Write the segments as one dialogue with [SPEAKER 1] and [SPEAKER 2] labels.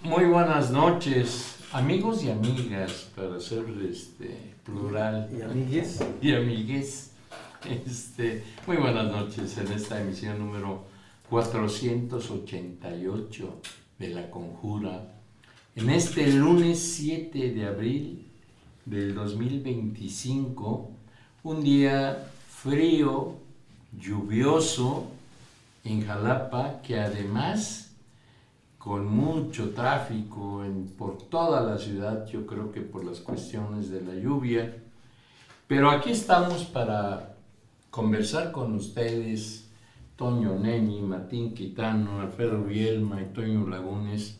[SPEAKER 1] Muy buenas noches, amigos y amigas, para ser plural.
[SPEAKER 2] Y amigues.
[SPEAKER 1] Y amigues. Muy buenas noches en esta emisión número 488 de La Conjura. En este lunes 7 de abril del 2025, un día frío, lluvioso en Jalapa, que además con mucho tráfico por toda la ciudad, yo creo que por las cuestiones de la lluvia. Pero aquí estamos para conversar con ustedes, Toño Neni, Martín Quitano, Alfredo Bielma y Toño Lagunes,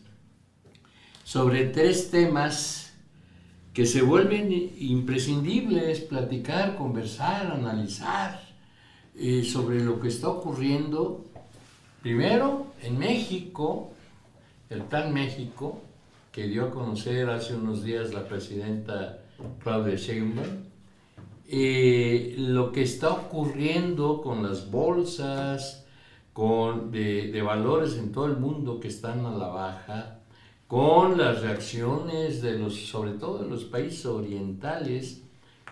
[SPEAKER 1] sobre tres temas que se vuelven imprescindibles: platicar, conversar, analizar sobre lo que está ocurriendo, primero en México. El Plan México, que dio a conocer hace unos días la presidenta Claudia Sheinbaum, lo que está ocurriendo con las bolsas de valores en todo el mundo que están a la baja, con las reacciones sobre todo de los países orientales,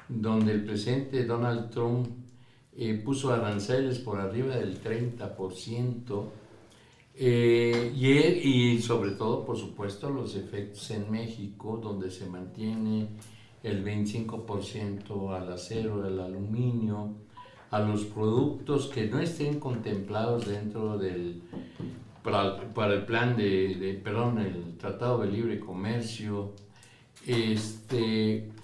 [SPEAKER 1] donde el presidente Donald Trump puso aranceles por arriba del 30%. Y sobre todo, por supuesto, los efectos en México, donde se mantiene el 25% al acero, al aluminio, a los productos que no estén contemplados dentro para el plan el Tratado de Libre Comercio.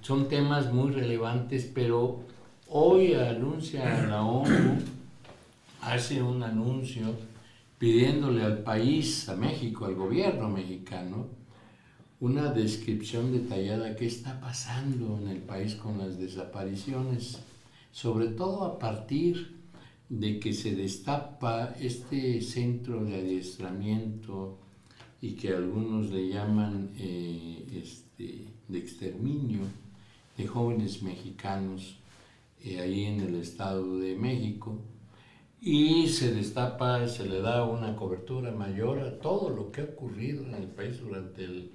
[SPEAKER 1] Son temas muy relevantes, pero hoy anuncia la ONU, hace un anuncio pidiéndole al país, a México, al gobierno mexicano, una descripción detallada de qué está pasando en el país con las desapariciones, sobre todo a partir de que se destapa este centro de adiestramiento y que algunos le llaman de exterminio de jóvenes mexicanos ahí en el Estado de México. Y se destapa, se le da una cobertura mayor a todo lo que ha ocurrido en el país durante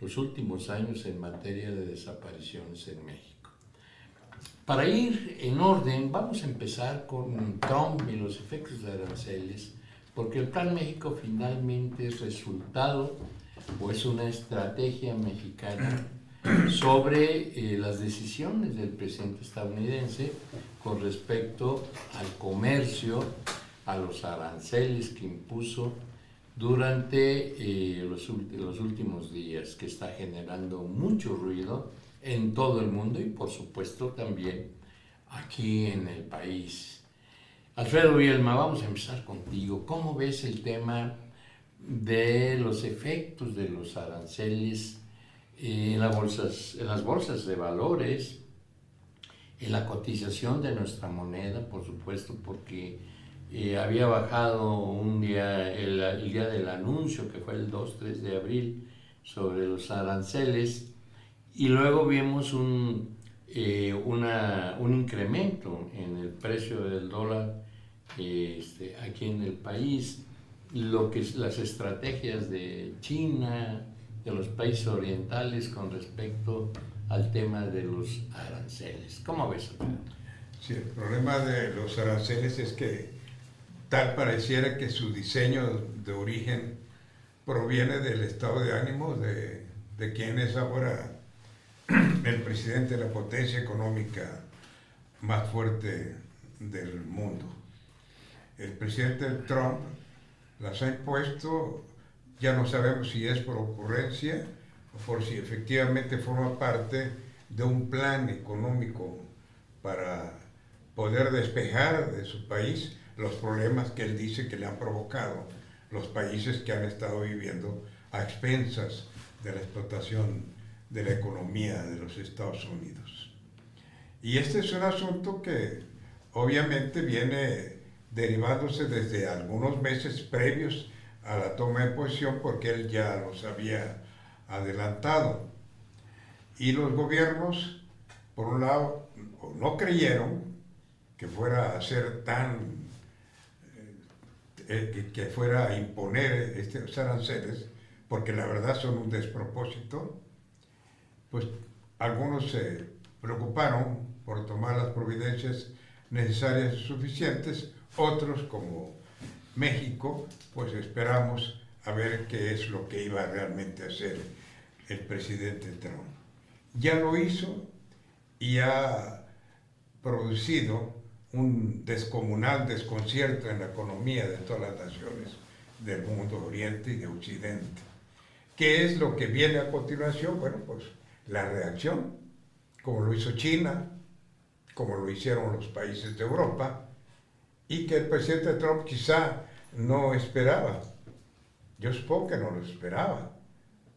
[SPEAKER 1] los últimos años en materia de desapariciones en México. Para ir en orden, vamos a empezar con Trump y los efectos de aranceles, porque el Plan México finalmente es resultado o es una estrategia mexicana sobre las decisiones del presidente estadounidense con respecto al comercio, a los aranceles que impuso durante los últimos días, que está generando mucho ruido en todo el mundo y por supuesto también aquí en el país. Alfredo Bielma, vamos a empezar contigo. ¿Cómo ves el tema de los efectos de los aranceles en las bolsas de valores, en la cotización de nuestra moneda, por supuesto, porque había bajado un día, el día del anuncio, que fue el 2-3 de abril, sobre los aranceles, y luego vimos un incremento en el precio del dólar aquí en el país, las estrategias de China, de los países orientales con respecto al tema de los aranceles. ¿Cómo ves?
[SPEAKER 3] Sí, el problema de los aranceles es que tal pareciera que su diseño de origen proviene del estado de ánimo de quien es ahora el presidente de la potencia económica más fuerte del mundo. El presidente Trump las ha impuesto. Ya no sabemos si es por ocurrencia o por si efectivamente forma parte de un plan económico para poder despejar de su país los problemas que él dice que le han provocado los países que han estado viviendo a expensas de la explotación de la economía de los Estados Unidos. Y este es un asunto que obviamente viene derivándose desde algunos meses previos a la toma de posesión, porque él ya los había adelantado. Y los gobiernos, por un lado, no creyeron que fuera a ser que fuera a imponer estos aranceles, porque la verdad son un despropósito, pues algunos se preocuparon por tomar las providencias necesarias y suficientes, otros como México, pues esperamos a ver qué es lo que iba realmente a hacer el presidente Trump. Ya lo hizo y ha producido un descomunal desconcierto en la economía de todas las naciones del mundo oriente y de occidente. ¿Qué es lo que viene a continuación? Bueno, pues la reacción, como lo hizo China, como lo hicieron los países de Europa, y que el presidente Trump quizá no esperaba. Yo supongo que no lo esperaba,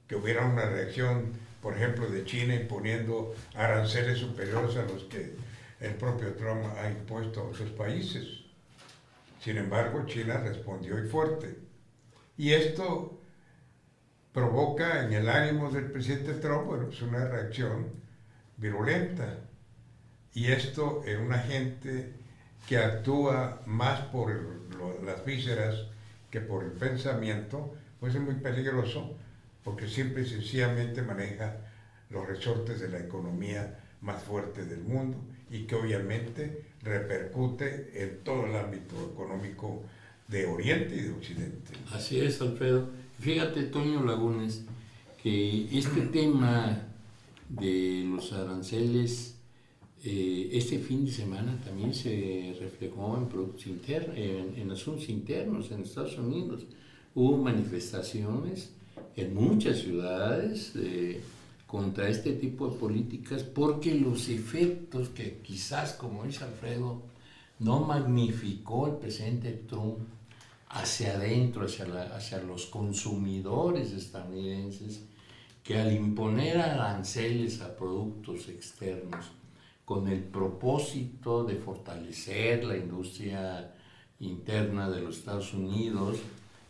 [SPEAKER 3] que hubiera una reacción, por ejemplo, de China imponiendo aranceles superiores a los que el propio Trump ha impuesto a otros países. Sin embargo, China respondió y fuerte. Y esto provoca en el ánimo del presidente Trump, bueno, pues una reacción virulenta. Y esto en una gente que actúa más por las vísceras que por el pensamiento, pues es muy peligroso, porque simple y sencillamente maneja los resortes de la economía más fuerte del mundo y que obviamente repercute en todo el ámbito económico de Oriente y de Occidente.
[SPEAKER 1] Así es, Alfredo. Fíjate, Toño Lagunes, que este tema de los aranceles, este fin de semana también se reflejó en productos internos, en asuntos internos en Estados Unidos. Hubo manifestaciones en muchas ciudades contra este tipo de políticas porque los efectos que quizás, como dice Alfredo, no magnificó el presidente Trump hacia adentro, hacia los consumidores estadounidenses, que al imponer aranceles a productos externos con el propósito de fortalecer la industria interna de los Estados Unidos,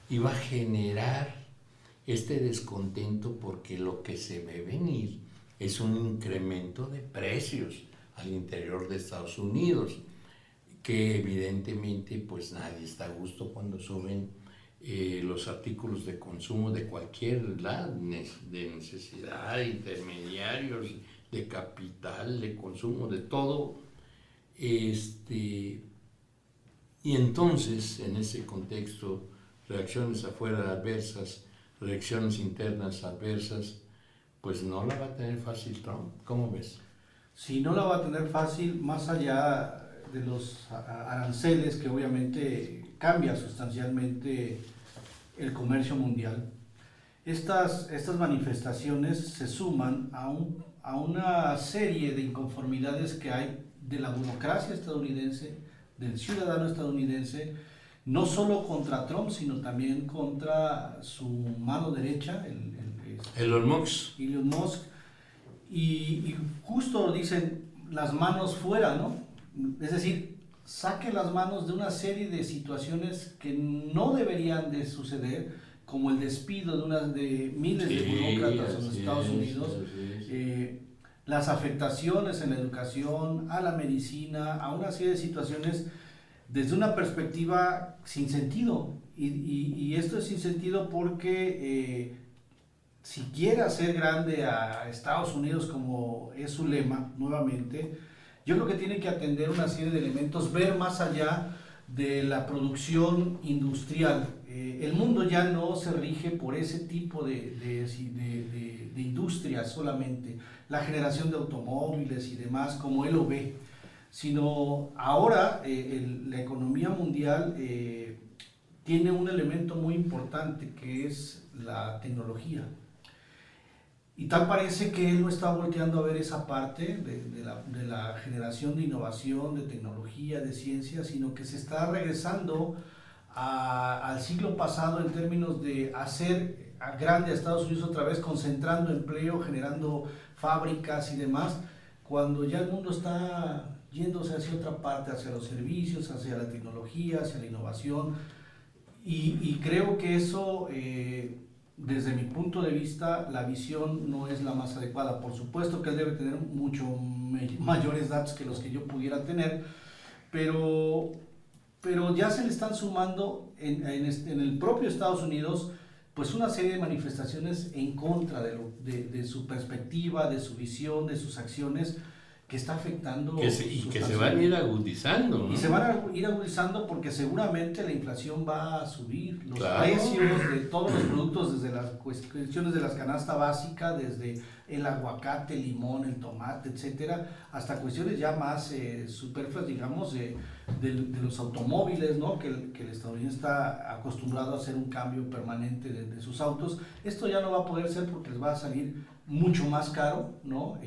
[SPEAKER 1] iba a generar este descontento porque lo que se ve venir es un incremento de precios al interior de Estados Unidos, que evidentemente pues nadie está a gusto cuando suben los artículos de consumo de cualquier lado, de necesidad, de intermediarios, de capital, de consumo, de todo. Y entonces, en ese contexto, reacciones afuera adversas, reacciones internas adversas, pues no la va a tener fácil Trump. ¿Cómo ves?
[SPEAKER 2] Sí, no la va a tener fácil, más allá de los aranceles, que obviamente cambia sustancialmente el comercio mundial. Estas manifestaciones se suman a una serie de inconformidades que hay de la burocracia estadounidense, del ciudadano estadounidense, no solo contra Trump, sino también contra su mano derecha,
[SPEAKER 1] Elon Musk.
[SPEAKER 2] Elon Musk. Y justo dicen las manos fuera, ¿no? Es decir, saque las manos de una serie de situaciones que no deberían de suceder, como el despido de miles de burócratas en los Estados Unidos, las afectaciones en la educación, a la medicina, a una serie de situaciones desde una perspectiva sin sentido. Y esto es sin sentido porque si quiere hacer grande a Estados Unidos, como es su lema, nuevamente, yo creo que tiene que atender una serie de elementos, ver más allá de la producción industrial. El mundo ya no se rige por ese tipo de industria solamente, la generación de automóviles y demás, como él lo ve, sino ahora la economía mundial tiene un elemento muy importante que es la tecnología. Y tal parece que él no está volteando a ver esa parte de la generación de innovación, de tecnología, de ciencia, sino que se está regresando al siglo pasado en términos de hacer grande a Estados Unidos otra vez, concentrando empleo, generando fábricas y demás, cuando ya el mundo está yéndose hacia otra parte, hacia los servicios, hacia la tecnología, hacia la innovación. Y creo que eso... desde mi punto de vista, la visión no es la más adecuada. Por supuesto que él debe tener mucho mayores datos que los que yo pudiera tener, pero ya se le están sumando en el propio Estados Unidos pues una serie de manifestaciones en contra de su perspectiva, de su visión, de sus acciones, que está afectando...
[SPEAKER 1] que se van a ir agudizando, ¿no?
[SPEAKER 2] Y se van a ir agudizando porque seguramente la inflación va a subir. Los
[SPEAKER 1] Claro.
[SPEAKER 2] precios de todos los productos, desde las cuestiones de la canasta básica, desde el aguacate, el limón, el tomate, etcétera, hasta cuestiones ya más superfluas, digamos, de los automóviles, ¿no? Que el estadounidense está acostumbrado a hacer un cambio permanente de sus autos. Esto ya no va a poder ser porque les va a salir mucho más caro, ¿no?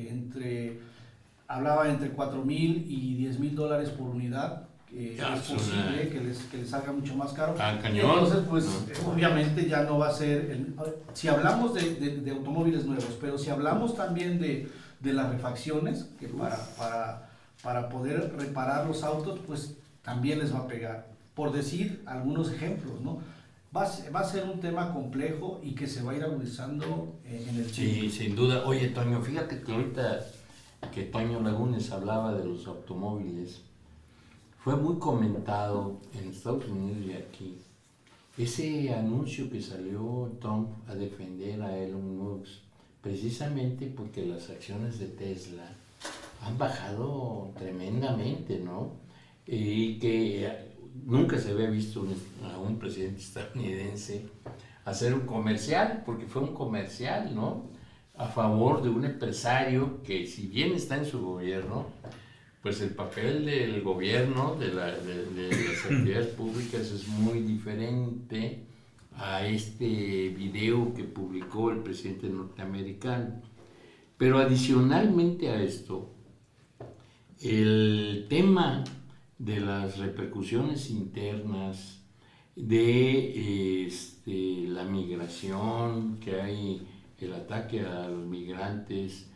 [SPEAKER 2] Hablaba entre $4,000 y $10,000 por unidad, es posible que les salga mucho más caro.
[SPEAKER 1] Cañón.
[SPEAKER 2] Y entonces, pues, obviamente ya no va a ser, si hablamos de automóviles nuevos, pero si hablamos también de las refacciones, que para poder reparar los autos, pues también les va a pegar. Por decir algunos ejemplos, ¿no? Va a ser un tema complejo y que se va a ir agudizando en el tiempo.
[SPEAKER 1] Sí, sin duda. Oye, Toño, fíjate que ahorita que Toño Lagunes hablaba de los automóviles, fue muy comentado en Estados Unidos y aquí ese anuncio que salió Trump a defender a Elon Musk, precisamente porque las acciones de Tesla han bajado tremendamente, ¿no? Y que nunca se había visto a un presidente estadounidense hacer un comercial, porque fue un comercial, ¿no? A favor de un empresario que, si bien está en su gobierno, pues el papel del gobierno, de las actividades públicas es muy diferente a este video que publicó el presidente norteamericano. Pero adicionalmente a esto, el tema de las repercusiones internas, de la migración que hay, el ataque a los migrantes,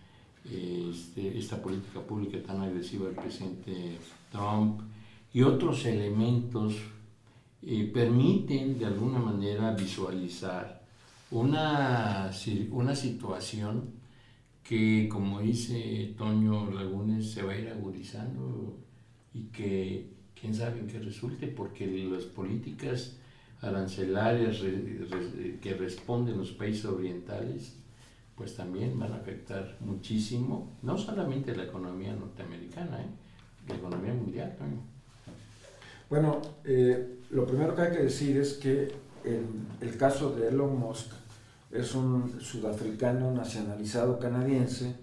[SPEAKER 1] esta política pública tan agresiva del presidente Trump y otros elementos permiten de alguna manera visualizar una situación que, como dice Toño Lagunes, se va a ir agudizando y que quién sabe en qué resulte, porque las políticas arancelarias que responden los países orientales pues también van a afectar muchísimo, no solamente la economía norteamericana, la economía mundial también.
[SPEAKER 4] Bueno, lo primero que hay que decir es que el caso de Elon Musk es un sudafricano nacionalizado canadiense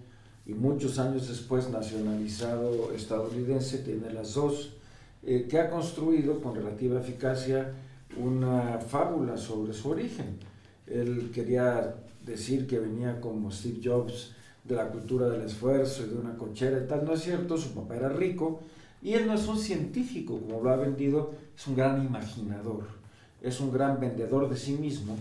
[SPEAKER 4] y muchos años después nacionalizado estadounidense, tiene las dos, que ha construido con relativa eficacia una fábula sobre su origen. Él quería decir que venía como Steve Jobs de la cultura del esfuerzo y de una cochera y tal. No es cierto, su papá era rico y él no es un científico como lo ha vendido, es un gran imaginador, es un gran vendedor de sí mismo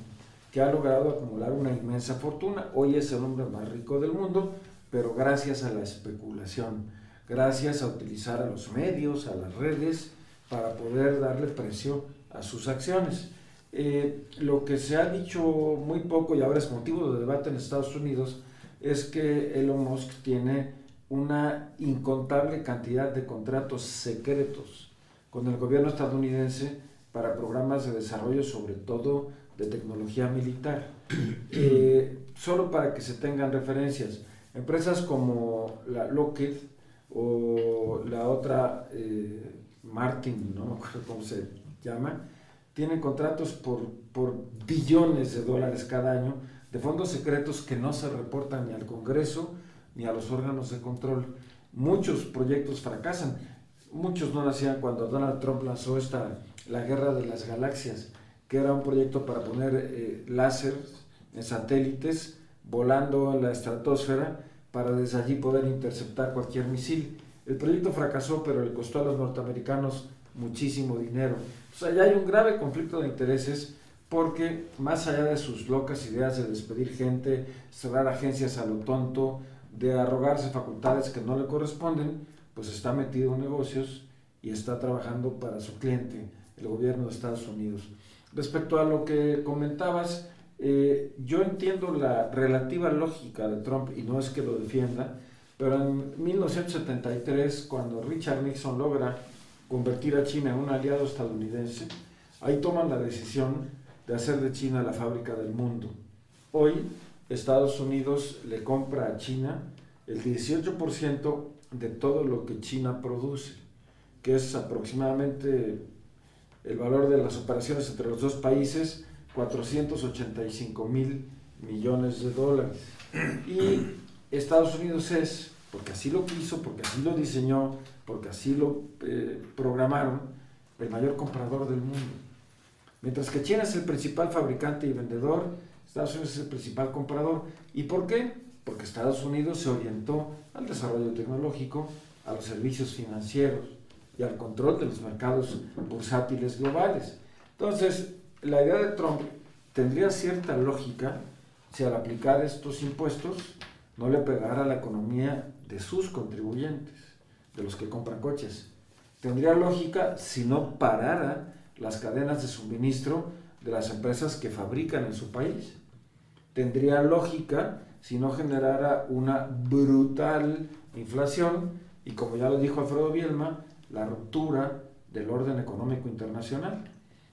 [SPEAKER 4] que ha logrado acumular una inmensa fortuna. Hoy es el hombre más rico del mundo, pero gracias a la especulación, gracias a utilizar a los medios, a las redes, para poder darle precio a sus acciones. Lo que se ha dicho muy poco y ahora es motivo de debate en Estados Unidos es que Elon Musk tiene una incontable cantidad de contratos secretos con el gobierno estadounidense para programas de desarrollo, sobre todo de tecnología militar. Solo para que se tengan referencias, empresas como la Lockheed o la otra Martin, no me acuerdo cómo se llama, tienen contratos por billones de dólares cada año de fondos secretos que no se reportan ni al Congreso ni a los órganos de control. Muchos proyectos fracasan. Muchos no nacían cuando Donald Trump lanzó la Guerra de las Galaxias, que era un proyecto para poner láseres en satélites volando en la estratosfera para desde allí poder interceptar cualquier misil. El proyecto fracasó, pero le costó a los norteamericanos muchísimo dinero. O sea, ya hay un grave conflicto de intereses porque, más allá de sus locas ideas de despedir gente, cerrar agencias a lo tonto, de arrogarse facultades que no le corresponden, pues está metido en negocios y está trabajando para su cliente, el gobierno de Estados Unidos. Respecto a lo que comentabas, yo entiendo la relativa lógica de Trump y no es que lo defienda, pero en 1973, cuando Richard Nixon logra convertir a China en un aliado estadounidense, ahí toman la decisión de hacer de China la fábrica del mundo. Hoy Estados Unidos le compra a China el 18% de todo lo que China produce, que es aproximadamente el valor de las operaciones entre los dos países, $485,000 millones. Y Estados Unidos es, porque así lo quiso, porque así lo diseñó, porque así lo programaron, el mayor comprador del mundo. Mientras que China es el principal fabricante y vendedor, Estados Unidos es el principal comprador. ¿Y por qué? Porque Estados Unidos se orientó al desarrollo tecnológico, a los servicios financieros y al control de los mercados bursátiles globales. Entonces, la idea de Trump tendría cierta lógica si al aplicar estos impuestos no le pegara a la economía de sus contribuyentes, de los que compran coches. Tendría lógica si no parara las cadenas de suministro de las empresas que fabrican en su país. Tendría lógica si no generara una brutal inflación y, como ya lo dijo Alfredo Bielma, la ruptura del orden económico internacional.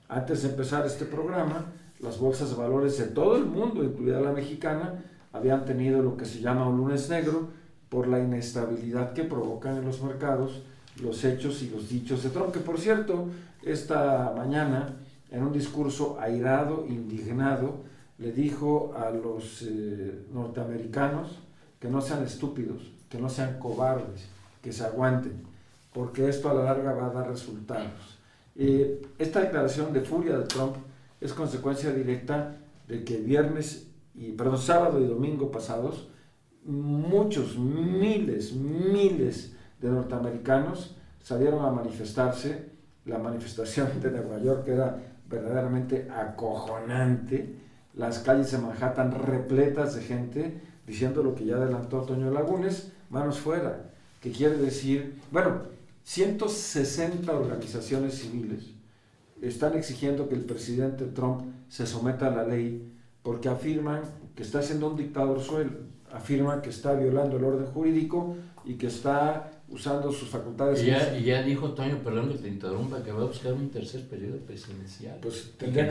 [SPEAKER 4] Antes de empezar este programa, las bolsas de valores de todo el mundo, incluida la mexicana, habían tenido lo que se llama un lunes negro por la inestabilidad que provocan en los mercados los hechos y los dichos de Trump, que por cierto, esta mañana, en un discurso airado, indignado, le dijo a los norteamericanos que no sean estúpidos, que no sean cobardes, que se aguanten, porque esto a la larga va a dar resultados. Esta declaración de furia de Trump es consecuencia directa de que sábado y domingo pasados, muchos, miles de norteamericanos salieron a manifestarse. La manifestación de Nueva York era verdaderamente acojonante, las calles de Manhattan repletas de gente diciendo lo que ya adelantó Toño Lagunes, manos fuera, que quiere decir, 160 organizaciones civiles están exigiendo que el presidente Trump se someta a la ley porque afirman que está siendo un dictador sueldo, afirman que está violando el orden jurídico y que está usando sus facultades.
[SPEAKER 1] Y ya dijo Toño, perdón que te interrumpa, que va a buscar un tercer periodo presidencial.
[SPEAKER 4] Pues
[SPEAKER 1] tendría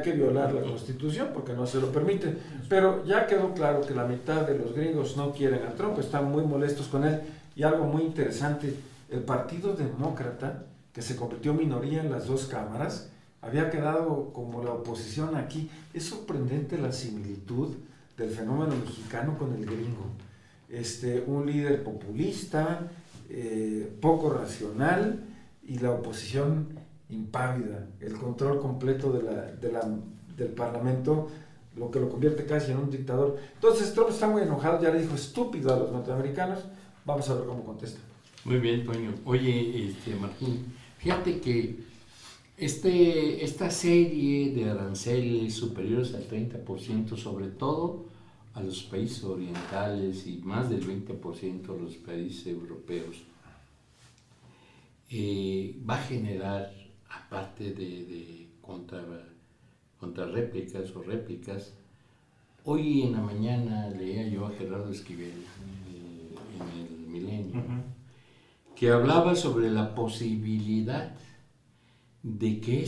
[SPEAKER 1] que
[SPEAKER 4] violar la Constitución porque no se lo permite. Pero ya quedó claro que la mitad de los gringos no quieren a Trump, están muy molestos con él. Y algo muy interesante, el Partido Demócrata, que se convirtió minoría en las dos cámaras, había quedado como la oposición aquí. Es sorprendente la similitud del fenómeno mexicano con el gringo. Un líder populista, poco racional, y la oposición impávida, el control completo del Parlamento, lo que lo convierte casi en un dictador. Entonces Trump está muy enojado, ya le dijo estúpido a los norteamericanos. Vamos a ver cómo contesta.
[SPEAKER 1] Muy bien, Toño. Oye, Martín, fíjate que esta serie de aranceles superiores al 30%, sobre todo a los países orientales y más del 20% a los países europeos, va a generar, aparte de contrarréplicas o réplicas. Hoy en la mañana leía yo a Gerardo Esquivel en el Milenio, que hablaba sobre la posibilidad de que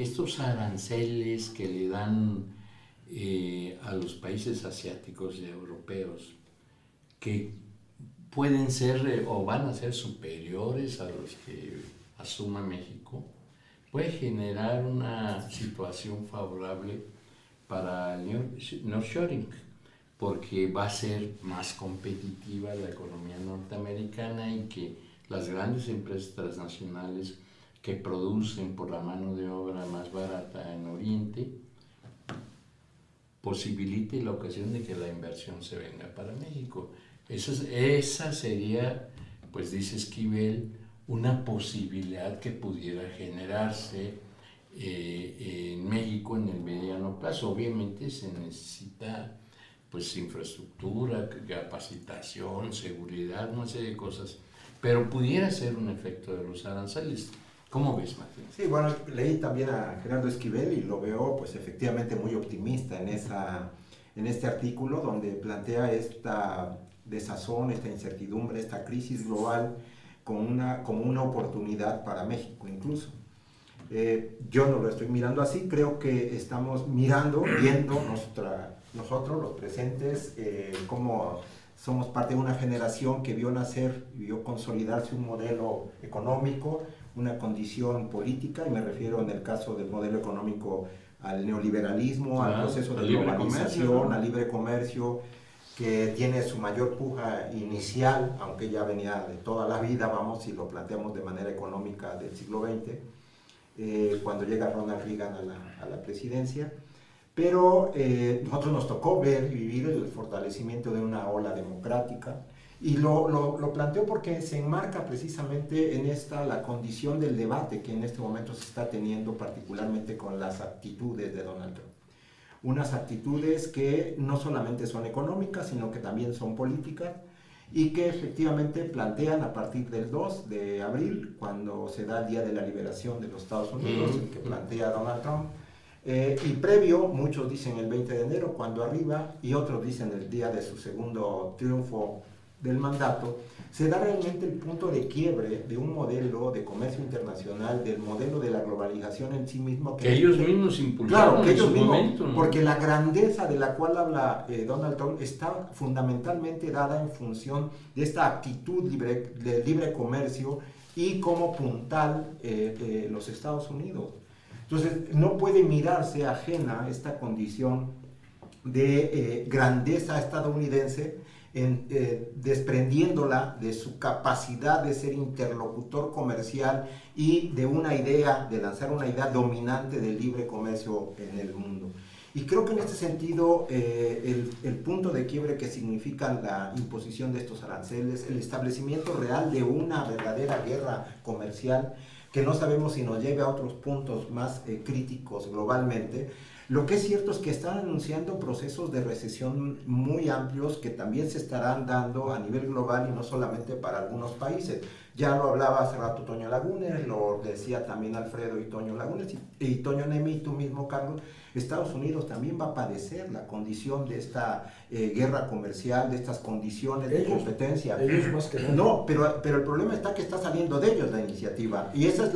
[SPEAKER 1] estos aranceles que le dan a los países asiáticos y europeos, que pueden ser o van a ser superiores a los que asuma México, puede generar una situación favorable para el nearshoring, porque va a ser más competitiva la economía norteamericana y que las grandes empresas transnacionales que producen por la mano de obra más barata en Oriente posibilite la ocasión de que la inversión se venga para México. Esa sería, pues dice Esquivel, una posibilidad que pudiera generarse en México en el mediano plazo. Obviamente se necesita pues infraestructura, capacitación, seguridad, una serie de cosas, pero pudiera ser un efecto de los aranceles. ¿Cómo ves, Martín?
[SPEAKER 5] Sí, bueno, leí también a Gerardo Esquivel y lo veo pues efectivamente muy optimista en este artículo donde plantea esta desazón, esta incertidumbre, esta crisis global como una oportunidad para México incluso. Yo no lo estoy mirando así, creo que estamos viendo nosotros los presentes, como somos parte de una generación que vio nacer, vio consolidarse un modelo económico, una condición política, y me refiero en el caso del modelo económico al neoliberalismo, al proceso de globalización, al libre comercio, que tiene su mayor puja inicial, aunque ya venía de toda la vida, vamos, si lo planteamos de manera económica del siglo XX, cuando llega Ronald Reagan a la presidencia. Pero nosotros nos tocó ver y vivir el fortalecimiento de una ola democrática, y lo planteo porque se enmarca precisamente en la condición del debate que en este momento se está teniendo, particularmente con las actitudes de Donald Trump. Unas actitudes que no solamente son económicas, sino que también son políticas, y que efectivamente plantean a partir del 2 de abril, cuando se da el Día de la Liberación de los Estados Unidos, el que plantea Donald Trump, y previo, muchos dicen el 20 de enero, cuando arriba, y otros dicen el día de su segundo triunfo del mandato, se da realmente el punto de quiebre de un modelo de comercio internacional, del modelo de la globalización en sí mismo.
[SPEAKER 1] Que ellos mismos impulsaron,
[SPEAKER 5] claro, que ellos
[SPEAKER 1] en su
[SPEAKER 5] mismos,
[SPEAKER 1] momento, ¿no?
[SPEAKER 5] porque la grandeza de la cual habla Donald Trump está fundamentalmente dada en función de esta actitud de libre comercio y como puntal los Estados Unidos. Entonces, no puede mirarse ajena esta condición de grandeza estadounidense, desprendiéndola de su capacidad de ser interlocutor comercial y de lanzar una idea dominante del libre comercio en el mundo. Y creo que en este sentido, el punto de quiebre que significa la imposición de estos aranceles, el establecimiento real de una verdadera guerra comercial, que no sabemos si nos lleve a otros puntos más críticos globalmente. Lo que es cierto es que están anunciando procesos de recesión muy amplios que también se estarán dando a nivel global y no solamente para algunos países. Ya lo hablaba hace rato Toño Lagunes, lo decía también Alfredo y Toño Lagunes, y Toño Nemi, y tú mismo, Carlos. Estados Unidos también va a padecer la condición de esta guerra comercial, de estas condiciones de competencia.
[SPEAKER 4] Ellos más que nada.
[SPEAKER 5] No, pero el problema está que está saliendo de ellos la iniciativa, y esa es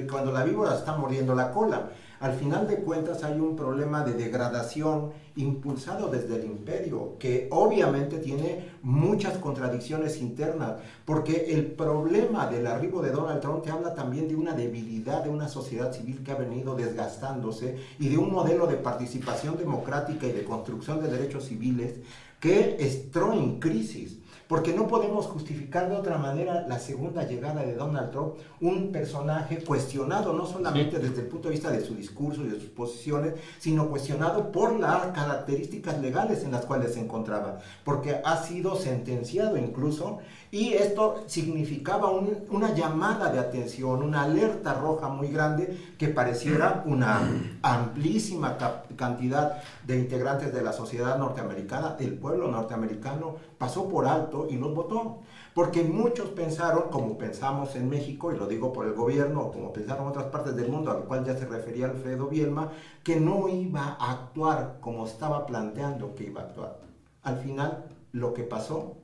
[SPEAKER 5] cuando la víbora está mordiendo la cola. Al final de cuentas hay un problema de degradación impulsado desde el imperio, que obviamente tiene muchas contradicciones internas, porque el problema del arribo de Donald Trump te habla también de una debilidad de una sociedad civil que ha venido desgastándose, y de un modelo de participación democrática y de construcción de derechos civiles que entró en crisis. Porque no podemos justificar de otra manera la segunda llegada de Donald Trump, un personaje cuestionado no solamente desde el punto de vista de su discurso y de sus posiciones, sino cuestionado por las características legales en las cuales se encontraba, porque ha sido sentenciado incluso, y esto significaba una llamada de atención, una alerta roja muy grande, que pareciera una amplísima cantidad de integrantes de la sociedad norteamericana, del pueblo norteamericano, pasó por alto y los votó. Porque muchos pensaron, como pensamos en México, y lo digo por el gobierno, como pensaron en otras partes del mundo, al cual ya se refería Alfredo Bielma, que no iba a actuar como estaba planteando que iba a actuar. Al final, lo que pasó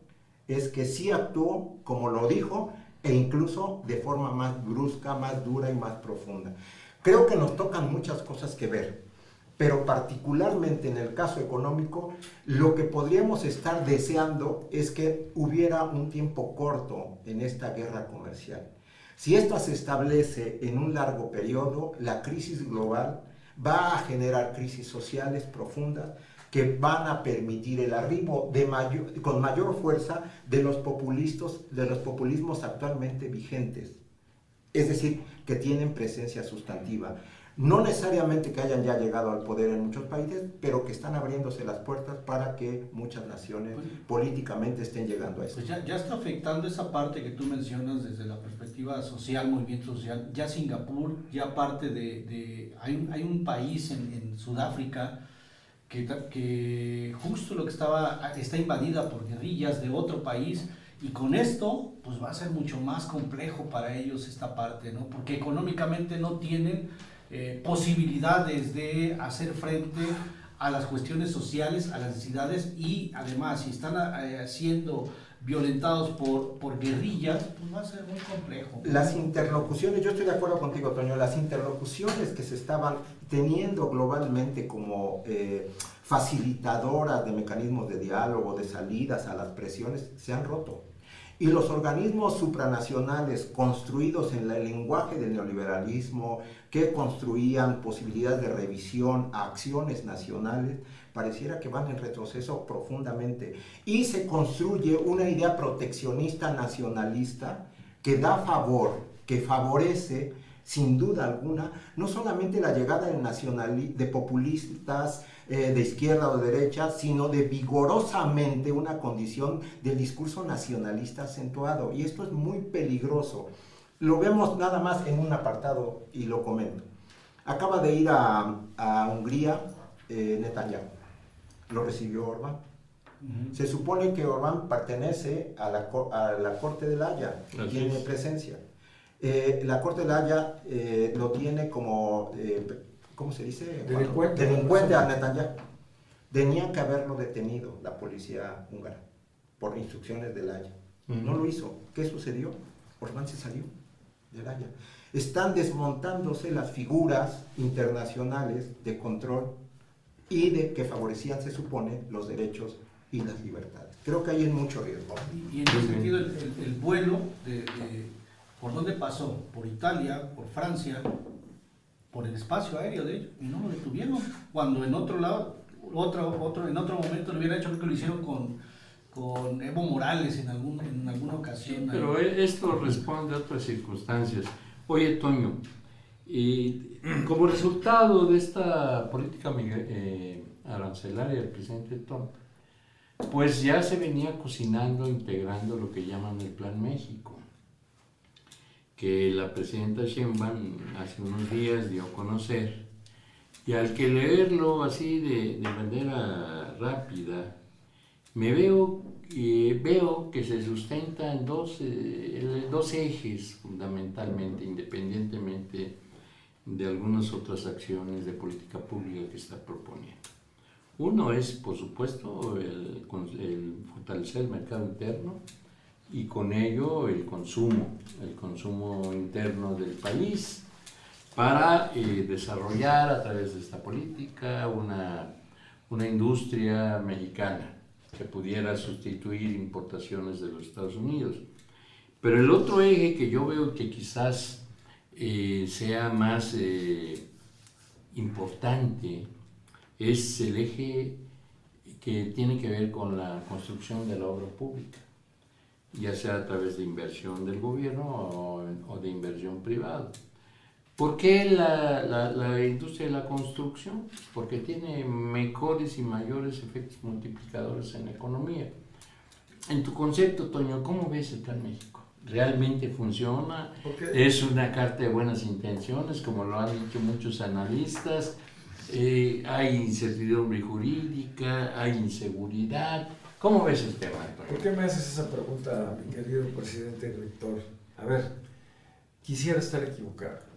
[SPEAKER 5] es que sí actuó como lo dijo, e incluso de forma más brusca, más dura y más profunda. Creo que nos tocan muchas cosas que ver, pero particularmente en el caso económico, lo que podríamos estar deseando es que hubiera un tiempo corto en esta guerra comercial. Si esta se establece en un largo periodo, la crisis global va a generar crisis sociales profundas que van a permitir el arribo con mayor fuerza de los populismos actualmente vigentes. Es decir, que tienen presencia sustantiva. No necesariamente que hayan ya llegado al poder en muchos países, pero que están abriéndose las puertas para que muchas naciones políticamente estén llegando a esto.
[SPEAKER 2] Pues ya está afectando esa parte que tú mencionas desde la perspectiva social, movimiento social. Ya Singapur, ya parte hay un país en Sudáfrica que justo lo que está invadida por guerrillas de otro país, y con esto pues va a ser mucho más complejo para ellos esta parte, ¿no? Porque económicamente no tienen posibilidades de hacer frente a las cuestiones sociales, a las necesidades, y además si están siendo violentados por guerrillas, pues va a ser muy complejo.
[SPEAKER 5] Las interlocuciones, yo estoy de acuerdo contigo, Toño, las interlocuciones que se estaban teniendo globalmente como facilitadoras de mecanismos de diálogo, de salidas a las presiones, se han roto. Y los organismos supranacionales construidos en el lenguaje del neoliberalismo, que construían posibilidades de revisión a acciones nacionales, pareciera que van en retroceso profundamente. Y se construye una idea proteccionista nacionalista que da favor, que favorece, sin duda alguna, no solamente la llegada de populistas de izquierda o de derecha, sino de vigorosamente una condición del discurso nacionalista acentuado. Y esto es muy peligroso. Lo vemos nada más en un apartado y lo comento. Acaba de ir a Hungría Netanyahu. Lo recibió Orbán. Se supone que Orbán pertenece a la Corte de la Haya, tiene presencia. La Corte de la Haya lo tiene como, ¿cómo se dice? Delincuente a Netanyahu. Tenían que haberlo detenido la policía húngara por instrucciones de la Haya. No lo hizo. ¿Qué sucedió? Orbán se salió de la Haya. Están desmontándose las figuras internacionales de control y de que favorecían, se supone, los derechos y las libertades. Creo que hay mucho riesgo.
[SPEAKER 2] Y en ese sentido, el vuelo ¿por dónde pasó? Por Italia, por Francia, por el espacio aéreo de ellos, y no lo detuvieron. Cuando en otro lado, en otro momento lo hubiera hecho, creo que lo hicieron con Evo Morales en alguna ocasión.
[SPEAKER 1] Sí, pero esto responde a otras circunstancias. Oye, Toño, como resultado de esta política arancelaria del presidente Trump, pues ya se venía cocinando, integrando lo que llaman el Plan México, que la presidenta Sheinbaum hace unos días dio a conocer, y al que leerlo así de manera rápida, veo que se sustenta en dos ejes fundamentalmente, independientemente de algunas otras acciones de política pública que está proponiendo. Uno es, por supuesto, el fortalecer el mercado interno y con ello el consumo interno del país para desarrollar a través de esta política una industria mexicana que pudiera sustituir importaciones de los Estados Unidos. Pero el otro eje que yo veo que quizás sea más importante es el eje que tiene que ver con la construcción de la obra pública, ya sea a través de inversión del gobierno o de inversión privada. ¿Por qué la industria de la construcción? Porque tiene mejores y mayores efectos multiplicadores en la economía. En tu concepto, Toño, ¿cómo ves el Plan México? ¿Realmente funciona? ¿Es una carta de buenas intenciones, como lo han dicho muchos analistas? ¿Hay incertidumbre jurídica? ¿Hay inseguridad? ¿Cómo ves el tema, Toño?
[SPEAKER 4] ¿Por qué me haces esa pregunta, mi querido presidente rector? A ver, quisiera estar equivocado.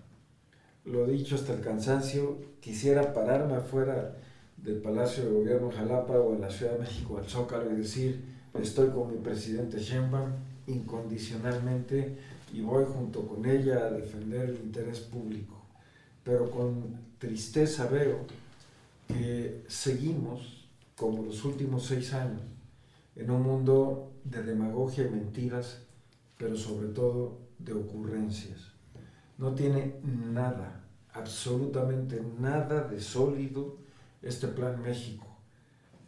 [SPEAKER 4] Lo he dicho hasta el cansancio, quisiera pararme afuera del Palacio de Gobierno en Jalapa o en la Ciudad de México, al Zócalo, y decir, estoy con mi presidente Sheinbaum incondicionalmente y voy junto con ella a defender el interés público. Pero con tristeza veo que seguimos, como los últimos 6 años, en un mundo de demagogia y mentiras, pero sobre todo de ocurrencias. No tiene nada, absolutamente nada de sólido este Plan México.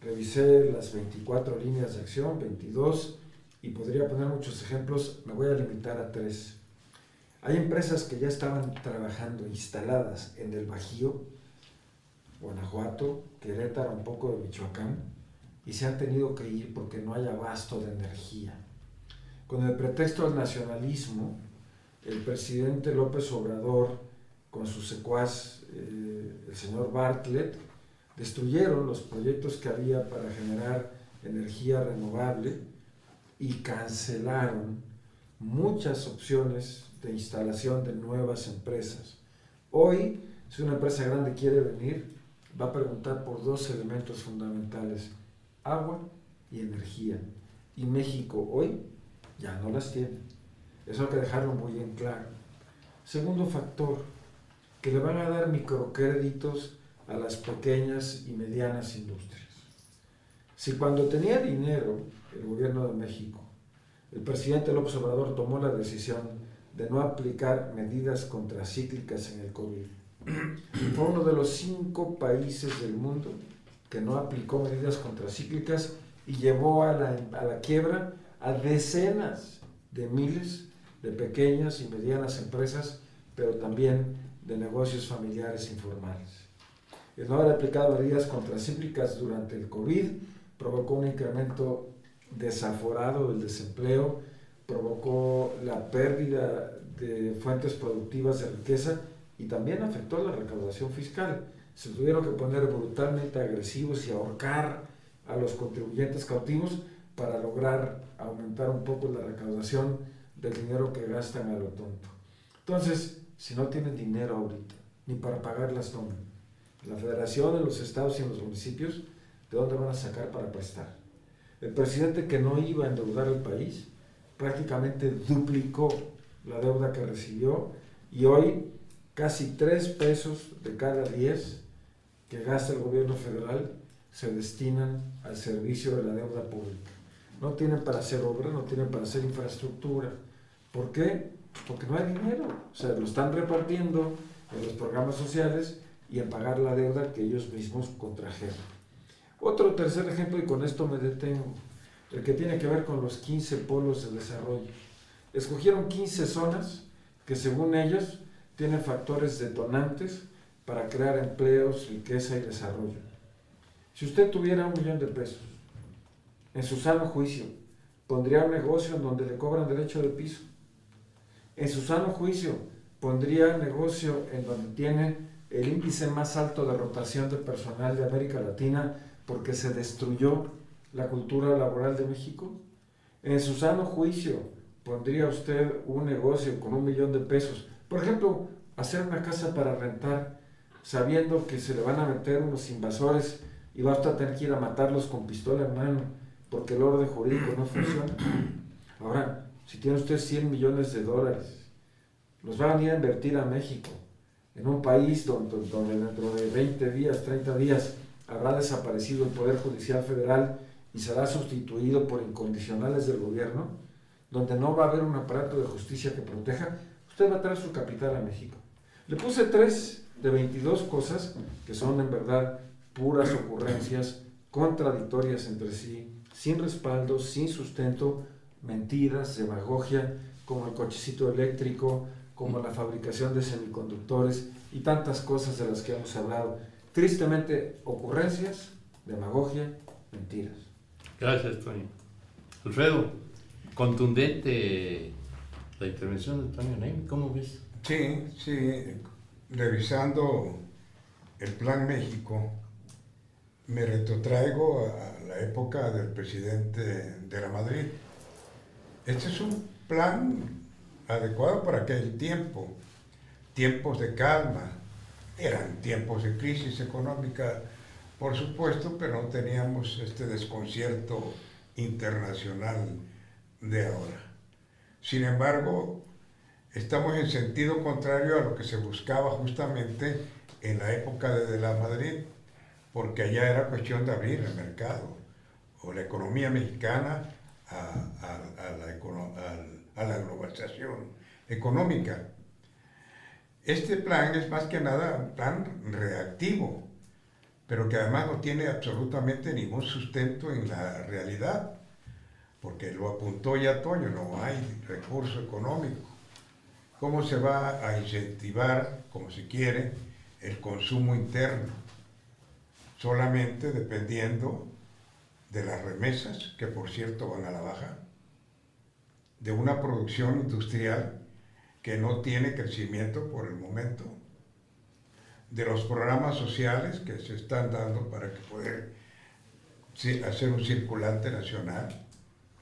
[SPEAKER 4] Revisé las 24 líneas de acción, 22, y podría poner muchos ejemplos, me voy a limitar a 3. Hay empresas que ya estaban trabajando, instaladas en el Bajío, Guanajuato, Querétaro, un poco de Michoacán, y se han tenido que ir porque no hay abasto de energía. Con el pretexto del nacionalismo, el presidente López Obrador, con su secuaz, el señor Bartlett, destruyeron los proyectos que había para generar energía renovable y cancelaron muchas opciones de instalación de nuevas empresas. Hoy, si una empresa grande quiere venir, va a preguntar por dos elementos fundamentales, agua y energía. Y México hoy ya no las tiene. Eso hay que dejarlo muy en claro. Segundo factor, que le van a dar microcréditos a las pequeñas y medianas industrias. Si cuando tenía dinero el gobierno de México, el presidente López Obrador tomó la decisión de no aplicar medidas contracíclicas en el COVID, fue uno de los 5 países del mundo que no aplicó medidas contracíclicas y llevó a la quiebra a decenas de miles de pequeñas y medianas empresas, pero también de negocios familiares informales. El no haber aplicado medidas contracíclicas durante el COVID provocó un incremento desaforado del desempleo, provocó la pérdida de fuentes productivas de riqueza y también afectó la recaudación fiscal. Se tuvieron que poner brutalmente agresivos y ahorcar a los contribuyentes cautivos para lograr aumentar un poco la recaudación del dinero que gastan a lo tonto. Entonces, si no tienen dinero ahorita, ni para pagar las nóminas, la federación, en los estados y en los municipios, ¿de dónde van a sacar para prestar? El presidente, que no iba a endeudar el país, prácticamente duplicó la deuda que recibió y hoy casi 3 pesos de cada 10 que gasta el gobierno federal se destinan al servicio de la deuda pública. No tienen para hacer obra, no tienen para hacer infraestructura. ¿Por qué? Porque no hay dinero. O sea, lo están repartiendo en los programas sociales y en pagar la deuda que ellos mismos contrajeron. Otro tercer ejemplo, y con esto me detengo, el que tiene que ver con los 15 polos de desarrollo. Escogieron 15 zonas que, según ellos, tienen factores detonantes para crear empleos, riqueza y desarrollo. Si usted tuviera $1 millón de pesos, en su sano juicio, pondría un negocio en donde le cobran derecho de piso. En su sano juicio, pondría negocio en donde tiene el índice más alto de rotación de personal de América Latina porque se destruyó la cultura laboral de México. En su sano juicio, pondría usted un negocio con $1 millón de pesos. Por ejemplo, hacer una casa para rentar, sabiendo que se le van a meter unos invasores y va a tener que ir a matarlos con pistola en mano porque el orden jurídico no funciona. Ahora, si tiene usted $100 millones, los van a ir a invertir a México, en un país donde dentro de 20 días, 30 días, habrá desaparecido el Poder Judicial Federal y será sustituido por incondicionales del gobierno, donde no va a haber un aparato de justicia que proteja, usted va a traer su capital a México. Le puse 3 de 22 cosas que son en verdad puras ocurrencias, contradictorias entre sí, sin respaldo, sin sustento, mentiras, demagogia, como el cochecito eléctrico, como la fabricación de semiconductores y tantas cosas de las que hemos hablado. Tristemente, ocurrencias, demagogia, mentiras.
[SPEAKER 1] Gracias, Tony. Alfredo, contundente la intervención de Tony Oneimi, ¿cómo ves?
[SPEAKER 3] Sí, revisando el Plan México, me retrotraigo a la época del presidente de la Madrid. Este es un plan adecuado para aquel tiempo, tiempos de calma, eran tiempos de crisis económica, por supuesto, pero no teníamos este desconcierto internacional de ahora. Sin embargo, estamos en sentido contrario a lo que se buscaba justamente en la época de la Madrid, porque allá era cuestión de abrir el mercado, o la economía mexicana a la globalización económica. Este plan es más que nada un plan reactivo, pero que además no tiene absolutamente ningún sustento en la realidad, porque lo apuntó ya Toño, no hay recurso económico. ¿Cómo se va a incentivar, como se quiere, el consumo interno? Solamente dependiendo de las remesas, que por cierto van a la baja, de una producción industrial que no tiene crecimiento por el momento, de los programas sociales que se están dando para que poder hacer un circulante nacional.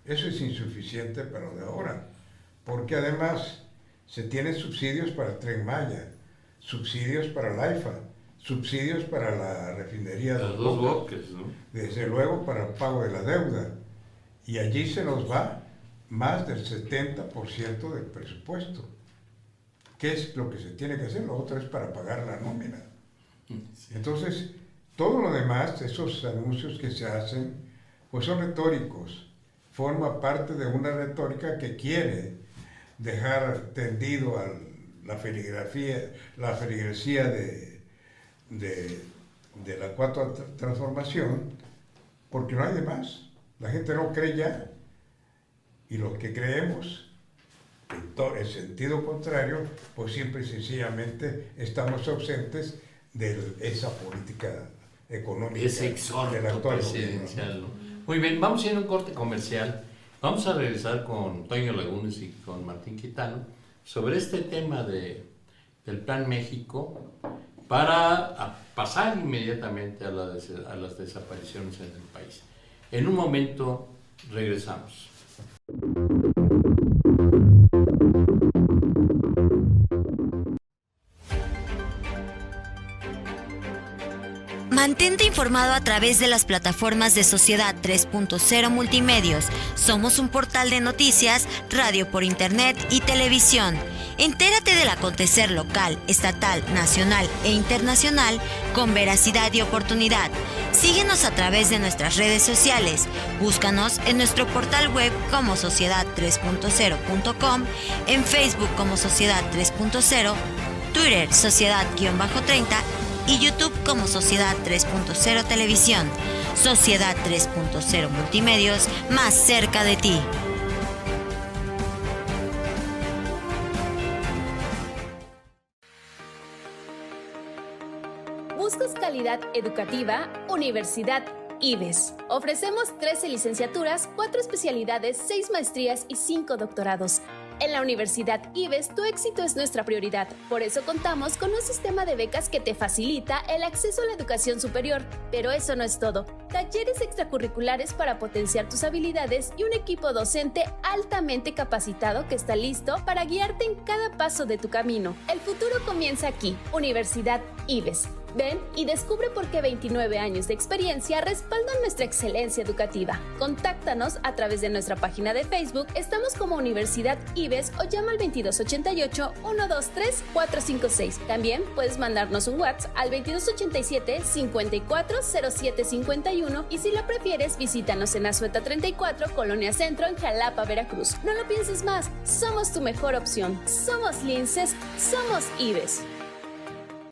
[SPEAKER 3] Eso es insuficiente para lo de ahora, porque además se tienen subsidios para el Tren Maya, subsidios para el AIFA, subsidios para la refinería
[SPEAKER 1] Las Dos Bocas, ¿no?
[SPEAKER 3] desde luego para el pago de la deuda, y allí se nos va más del 70% del presupuesto. ¿Qué es lo que se tiene que hacer? Lo otro es para pagar la nómina.
[SPEAKER 1] Sí.
[SPEAKER 3] Entonces, todo lo demás, esos anuncios que se hacen, pues son retóricos. Forma parte de una retórica que quiere dejar tendido a la feligresía de la cuarta transformación, porque no hay de más. La gente no cree ya, y los que creemos en sentido contrario, pues simple y sencillamente estamos ausentes de esa política económica
[SPEAKER 1] Ese
[SPEAKER 3] del
[SPEAKER 1] exhorto
[SPEAKER 3] actual
[SPEAKER 1] presidencial,
[SPEAKER 3] gobierno,
[SPEAKER 1] ¿no? Muy bien, vamos a ir a un corte comercial. Vamos a regresar con Toño Lagunes y con Martín Quitano sobre este tema del Plan México para pasar inmediatamente a las desapariciones en el país. En un momento regresamos.
[SPEAKER 6] Mantente informado a través de las plataformas de Sociedad 3.0 Multimedios. Somos un portal de noticias, radio por internet y televisión. Entérate del acontecer local, estatal, nacional e internacional con veracidad y oportunidad. Síguenos a través de nuestras redes sociales. Búscanos en nuestro portal web como sociedad3.0.com, en Facebook como Sociedad 3.0, Twitter Sociedad-30 y YouTube como Sociedad 3.0 Televisión. Sociedad 3.0 Multimedios, más cerca de ti.
[SPEAKER 7] ¿Buscas calidad educativa? Universidad IBES. Ofrecemos 13 licenciaturas, 4 especialidades, 6 maestrías y 5 doctorados. En la Universidad IBES, tu éxito es nuestra prioridad. Por eso contamos con un sistema de becas que te facilita el acceso a la educación superior. Pero eso no es todo. Talleres extracurriculares para potenciar tus habilidades y un equipo docente altamente capacitado que está listo para guiarte en cada paso de tu camino. El futuro comienza aquí. Universidad IBES. Ven y descubre por qué 29 años de experiencia respaldan nuestra excelencia educativa. Contáctanos a través de nuestra página de Facebook. Estamos como Universidad IBES o llama al 2288-123-456. También puedes mandarnos un WhatsApp al 2287-540751 y si lo prefieres, visítanos en Azueta 34, Colonia Centro, en Jalapa, Veracruz. No lo pienses más, somos tu mejor opción. Somos Linces, somos IBES.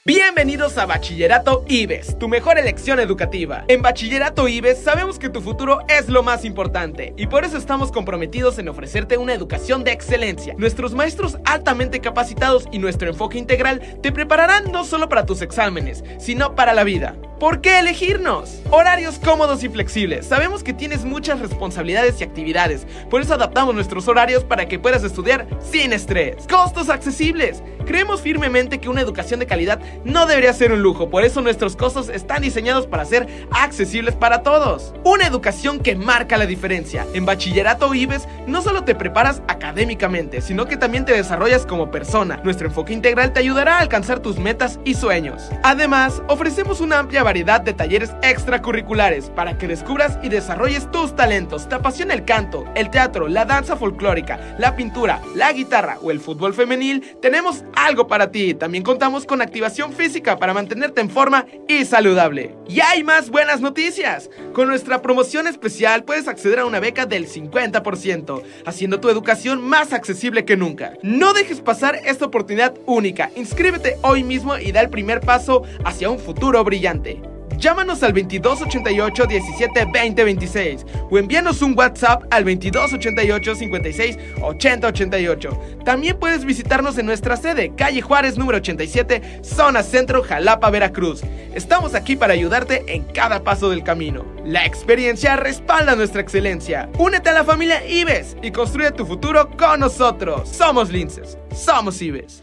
[SPEAKER 8] Bienvenidos a Bachillerato IBES, tu mejor elección educativa. En Bachillerato IBES sabemos que tu futuro es lo más importante y por eso estamos comprometidos en ofrecerte una educación de excelencia. Nuestros maestros altamente capacitados y nuestro enfoque integral te prepararán no solo para tus exámenes, sino para la vida. ¿Por qué elegirnos? Horarios cómodos y flexibles. Sabemos que tienes muchas responsabilidades y actividades, por eso adaptamos nuestros horarios para que puedas estudiar sin estrés. Costos accesibles. Creemos firmemente que una educación de calidad no debería ser un lujo, por eso nuestros costos están diseñados para ser accesibles para todos. Una educación que marca la diferencia. En Bachillerato IBES no solo te preparas académicamente, sino que también te desarrollas como persona. Nuestro enfoque integral te ayudará a alcanzar tus metas y sueños. Además, ofrecemos una amplia variedad de talleres extracurriculares para que descubras y desarrolles tus talentos. ¿Te apasiona el canto, el teatro, la danza folclórica, la pintura, la guitarra o el fútbol femenil? Tenemos algo para ti. También contamos con activación física para mantenerte en forma y saludable. Y hay más buenas noticias. Con nuestra promoción especial puedes acceder a una beca del 50%, haciendo tu educación más accesible que nunca. No dejes pasar esta oportunidad única. Inscríbete hoy mismo y da el primer paso hacia un futuro brillante. Llámanos al 2288 17 20 26 o envíanos un WhatsApp al 2288 56 80 88. También puedes visitarnos en nuestra sede, calle Juárez número 87, zona centro, Jalapa, Veracruz. Estamos aquí para ayudarte en cada paso del camino. La experiencia respalda nuestra excelencia. Únete a la familia IBES y construye tu futuro con nosotros. Somos Linces, somos IBES.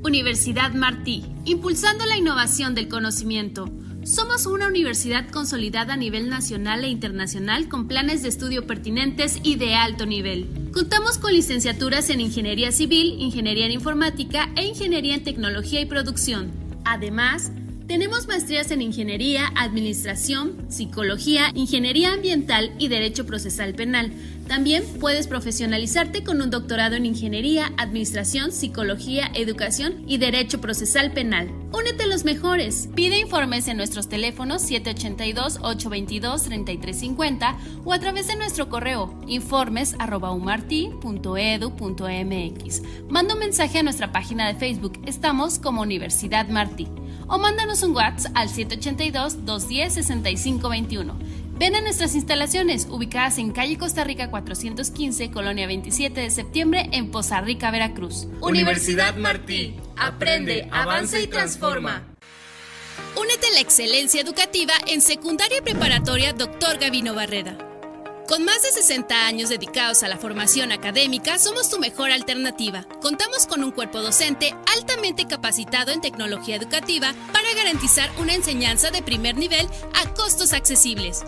[SPEAKER 7] Universidad Martí, impulsando la innovación del conocimiento. Somos una universidad consolidada a nivel nacional e internacional con planes de estudio pertinentes y de alto nivel. Contamos con licenciaturas en Ingeniería Civil, Ingeniería en Informática e Ingeniería en Tecnología y Producción. Además, tenemos maestrías en Ingeniería, Administración, Psicología, Ingeniería Ambiental y Derecho Procesal Penal. También puedes profesionalizarte con un doctorado en Ingeniería, Administración, Psicología, Educación y Derecho Procesal Penal. ¡Únete a los mejores! Pide informes en nuestros teléfonos 782-822-3350 o a través de nuestro correo informes@umarti.edu.mx. Manda un mensaje a nuestra página de Facebook. Estamos como Universidad Martí. O mándanos un WhatsApp al 782-210-6521. Ven a nuestras instalaciones, ubicadas en calle Costa Rica 415, Colonia 27 de septiembre, en Poza Rica, Veracruz.
[SPEAKER 8] Universidad Martí. Aprende, avanza y transforma.
[SPEAKER 7] Únete a la excelencia educativa en secundaria y preparatoria Dr. Gavino Barreda. Con más de 60 años dedicados a la formación académica, somos tu mejor alternativa. Contamos con un cuerpo docente altamente capacitado en tecnología educativa para garantizar una enseñanza de primer nivel a costos accesibles.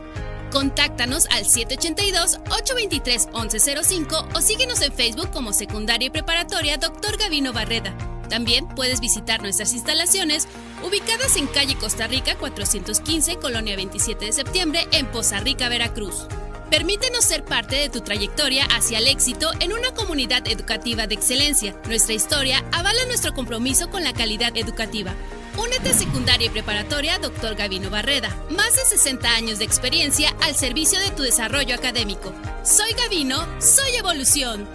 [SPEAKER 7] Contáctanos al 782-823-1105 o síguenos en Facebook como Secundaria y Preparatoria Dr. Gavino Barreda. También puedes visitar nuestras instalaciones ubicadas en calle Costa Rica 415, Colonia 27 de septiembre, en Poza Rica, Veracruz. Permítenos ser parte de tu trayectoria hacia el éxito en una comunidad educativa de excelencia. Nuestra historia avala nuestro compromiso con la calidad educativa. Únete a Secundaria y Preparatoria Dr. Gavino Barreda. Más de 60 años de experiencia al servicio de tu desarrollo académico. Soy Gavino, soy evolución.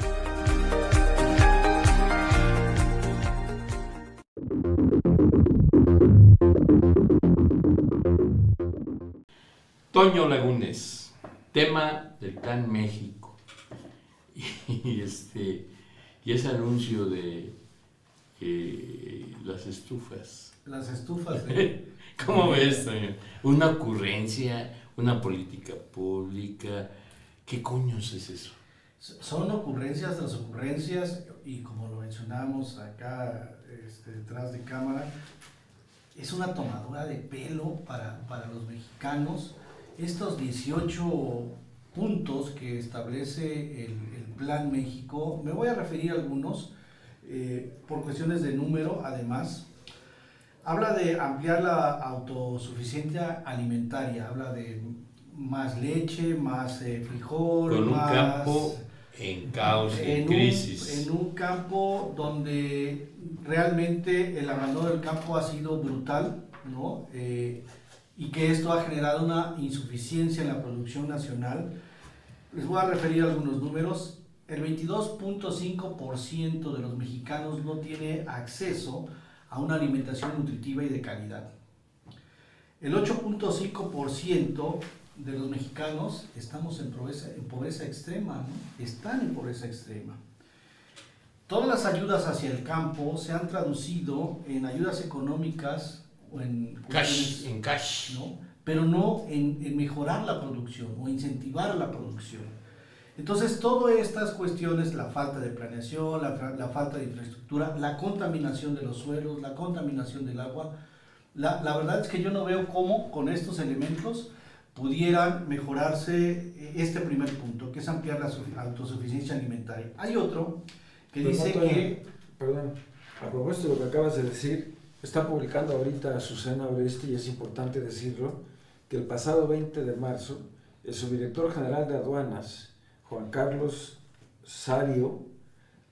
[SPEAKER 1] Toño Lagunes, tema del Plan México y ese anuncio de las estufas.
[SPEAKER 2] Las estufas.
[SPEAKER 1] ¿Cómo ves, Toño? Una ocurrencia, una política pública. ¿Qué coños es eso?
[SPEAKER 2] Son ocurrencias tras ocurrencias y como lo mencionamos acá detrás de cámara, es una tomadura de pelo para los mexicanos. Estos 18 puntos que establece el Plan México, me voy a referir a algunos por cuestiones de número. Además, habla de ampliar la autosuficiencia alimentaria, habla de más leche, más frijol,
[SPEAKER 1] con un
[SPEAKER 2] más,
[SPEAKER 1] campo en caos, en crisis.
[SPEAKER 2] En un campo donde realmente el abandono del campo ha sido brutal, ¿no? Y que esto ha generado una insuficiencia en la producción nacional. Les voy a referir a algunos números. El 22.5% de los mexicanos no tiene acceso a una alimentación nutritiva y de calidad. El 8.5% de los mexicanos estamos en pobreza extrema, ¿no? Están en pobreza extrema. Todas las ayudas hacia el campo se han traducido en ayudas económicas o en
[SPEAKER 1] cash,
[SPEAKER 2] ¿no? Pero no en mejorar la producción o incentivar la producción. Entonces, todas estas cuestiones, la falta de planeación, la falta de infraestructura, la contaminación de los suelos, la contaminación del agua, la verdad es que yo no veo cómo con estos elementos pudieran mejorarse este primer punto, que es ampliar la autosuficiencia alimentaria. Hay otro que dice que...
[SPEAKER 4] Perdón, a propósito de lo que acabas de decir, está publicando ahorita Azucena Oreste, y es importante decirlo, que el pasado 20 de marzo, el subdirector general de aduanas, Juan Carlos Sario,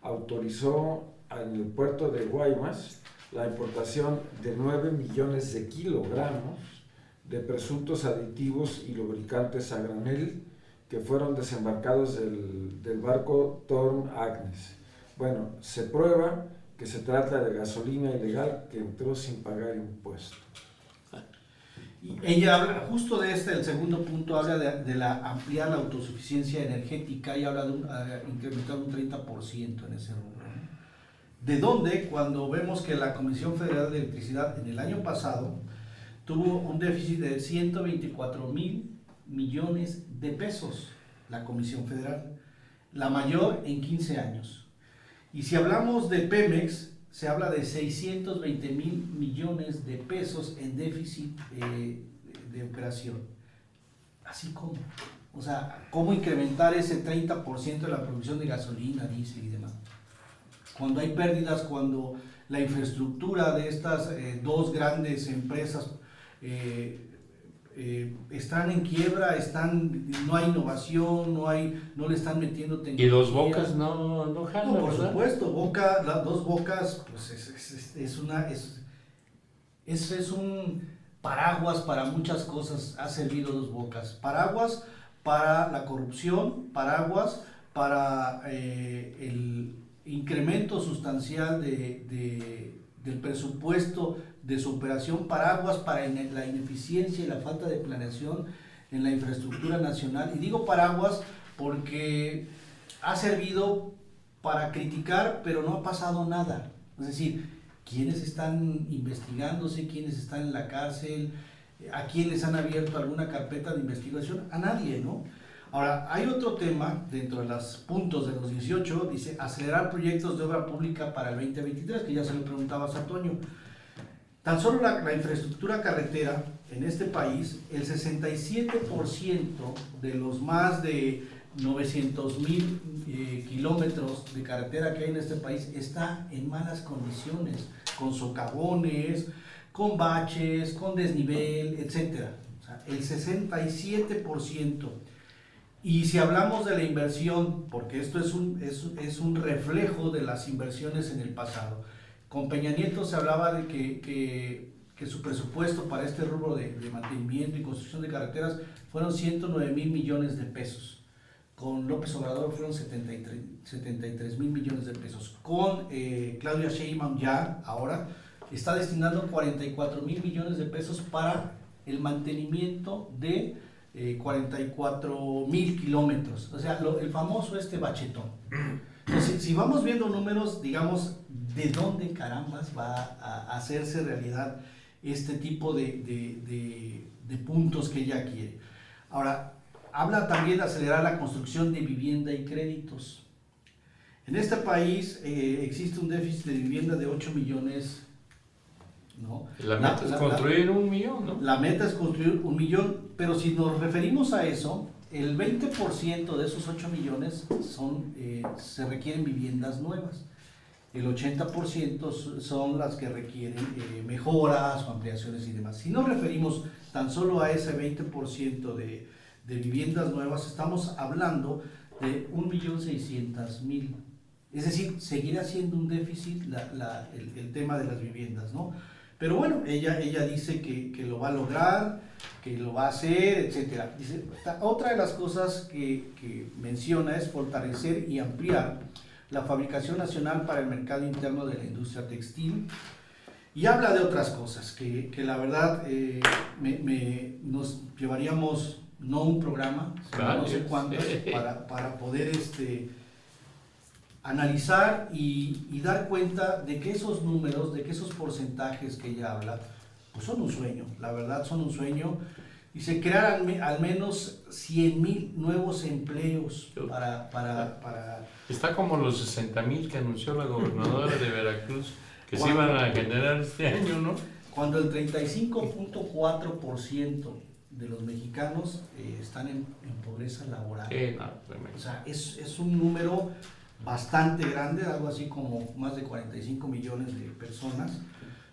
[SPEAKER 4] autorizó en el puerto de Guaymas la importación de 9 millones de kilogramos de presuntos aditivos y lubricantes a granel que fueron desembarcados del barco Torm Agnes. Bueno, se prueba que se trata de gasolina ilegal que entró sin pagar impuestos.
[SPEAKER 2] Y ella habla justo de el segundo punto, habla de la ampliar la autosuficiencia energética y habla de incrementar un 30% en ese rubro. ¿De dónde? Cuando vemos que la Comisión Federal de Electricidad en el año pasado tuvo un déficit de 124,000 millones de pesos, la Comisión Federal, la mayor en 15 años. Y si hablamos de Pemex, se habla de 620,000 millones de pesos en déficit de operación. ¿Así como? O sea, ¿cómo incrementar ese 30% de la producción de gasolina, diésel y demás? Cuando hay pérdidas, cuando la infraestructura de estas dos grandes empresas están en quiebra, no hay innovación, no le están metiendo tecnología.
[SPEAKER 1] Y Dos Bocas no jalan,
[SPEAKER 2] No, por
[SPEAKER 1] ¿verdad?
[SPEAKER 2] supuesto, las Dos Bocas pues es un paraguas para muchas cosas, ha servido Dos Bocas. Paraguas para la corrupción, paraguas para el incremento sustancial del presupuesto de su operación, paraguas para la ineficiencia y la falta de planeación en la infraestructura nacional. Y digo paraguas porque ha servido para criticar, pero no ha pasado nada. Es decir, ¿quiénes están investigándose? ¿Quiénes están en la cárcel? ¿A quién les han abierto alguna carpeta de investigación? A nadie, ¿no? Ahora, hay otro tema dentro de los puntos de los 18, dice acelerar proyectos de obra pública para el 2023, que ya se lo preguntabas a Toño. Tan solo la infraestructura carretera en este país, el 67% de los más de 900,000 kilómetros de carretera que hay en este país está en malas condiciones, con socavones, con baches, con desnivel, etc. O sea, el 67%. Y si hablamos de la inversión, porque esto es un reflejo de las inversiones en el pasado, con Peña Nieto se hablaba de que su presupuesto para este rubro de mantenimiento y construcción de carreteras fueron 109,000 millones de pesos. Con López Obrador fueron 73,000 millones de pesos. Con Claudia Sheinbaum ya, ahora, está destinando 44,000 millones de pesos para el mantenimiento de 44,000 kilómetros. O sea, el famoso bachetón. Entonces, si vamos viendo números, digamos, ¿de dónde carambas va a hacerse realidad este tipo de puntos que ella quiere? Ahora, habla también de acelerar la construcción de vivienda y créditos. En este país existe un déficit de vivienda de 8 millones, ¿no?
[SPEAKER 1] La meta es construir 1 millón, ¿no?
[SPEAKER 2] La meta es construir 1 millón, pero si nos referimos a eso, el 20% de esos 8 millones se requieren viviendas nuevas. El 80% son las que requieren mejoras o ampliaciones y demás. Si nos referimos tan solo a ese 20% de viviendas nuevas, estamos hablando de 1.600.000. Es decir, seguirá siendo un déficit el tema de las viviendas, ¿no? Pero bueno, ella dice que lo va a lograr, que lo va a hacer, etc. Dice, otra de las cosas que menciona es fortalecer y ampliar la fabricación nacional para el mercado interno de la industria textil. Y habla de otras cosas que la verdad nos llevaríamos no un programa, sino no sé cuántos, para poder analizar y dar cuenta de que esos números, de que esos porcentajes que ella habla, pues son un sueño, la verdad son un sueño, y se crearan al menos 100,000 nuevos empleos para...
[SPEAKER 1] Está como los 60,000 que anunció la gobernadora de Veracruz, que se iban a generar este año, ¿no?
[SPEAKER 2] Cuando el 35.4% de los mexicanos están en pobreza laboral. O sea, es un número bastante grande, algo así como más de 45 millones de personas,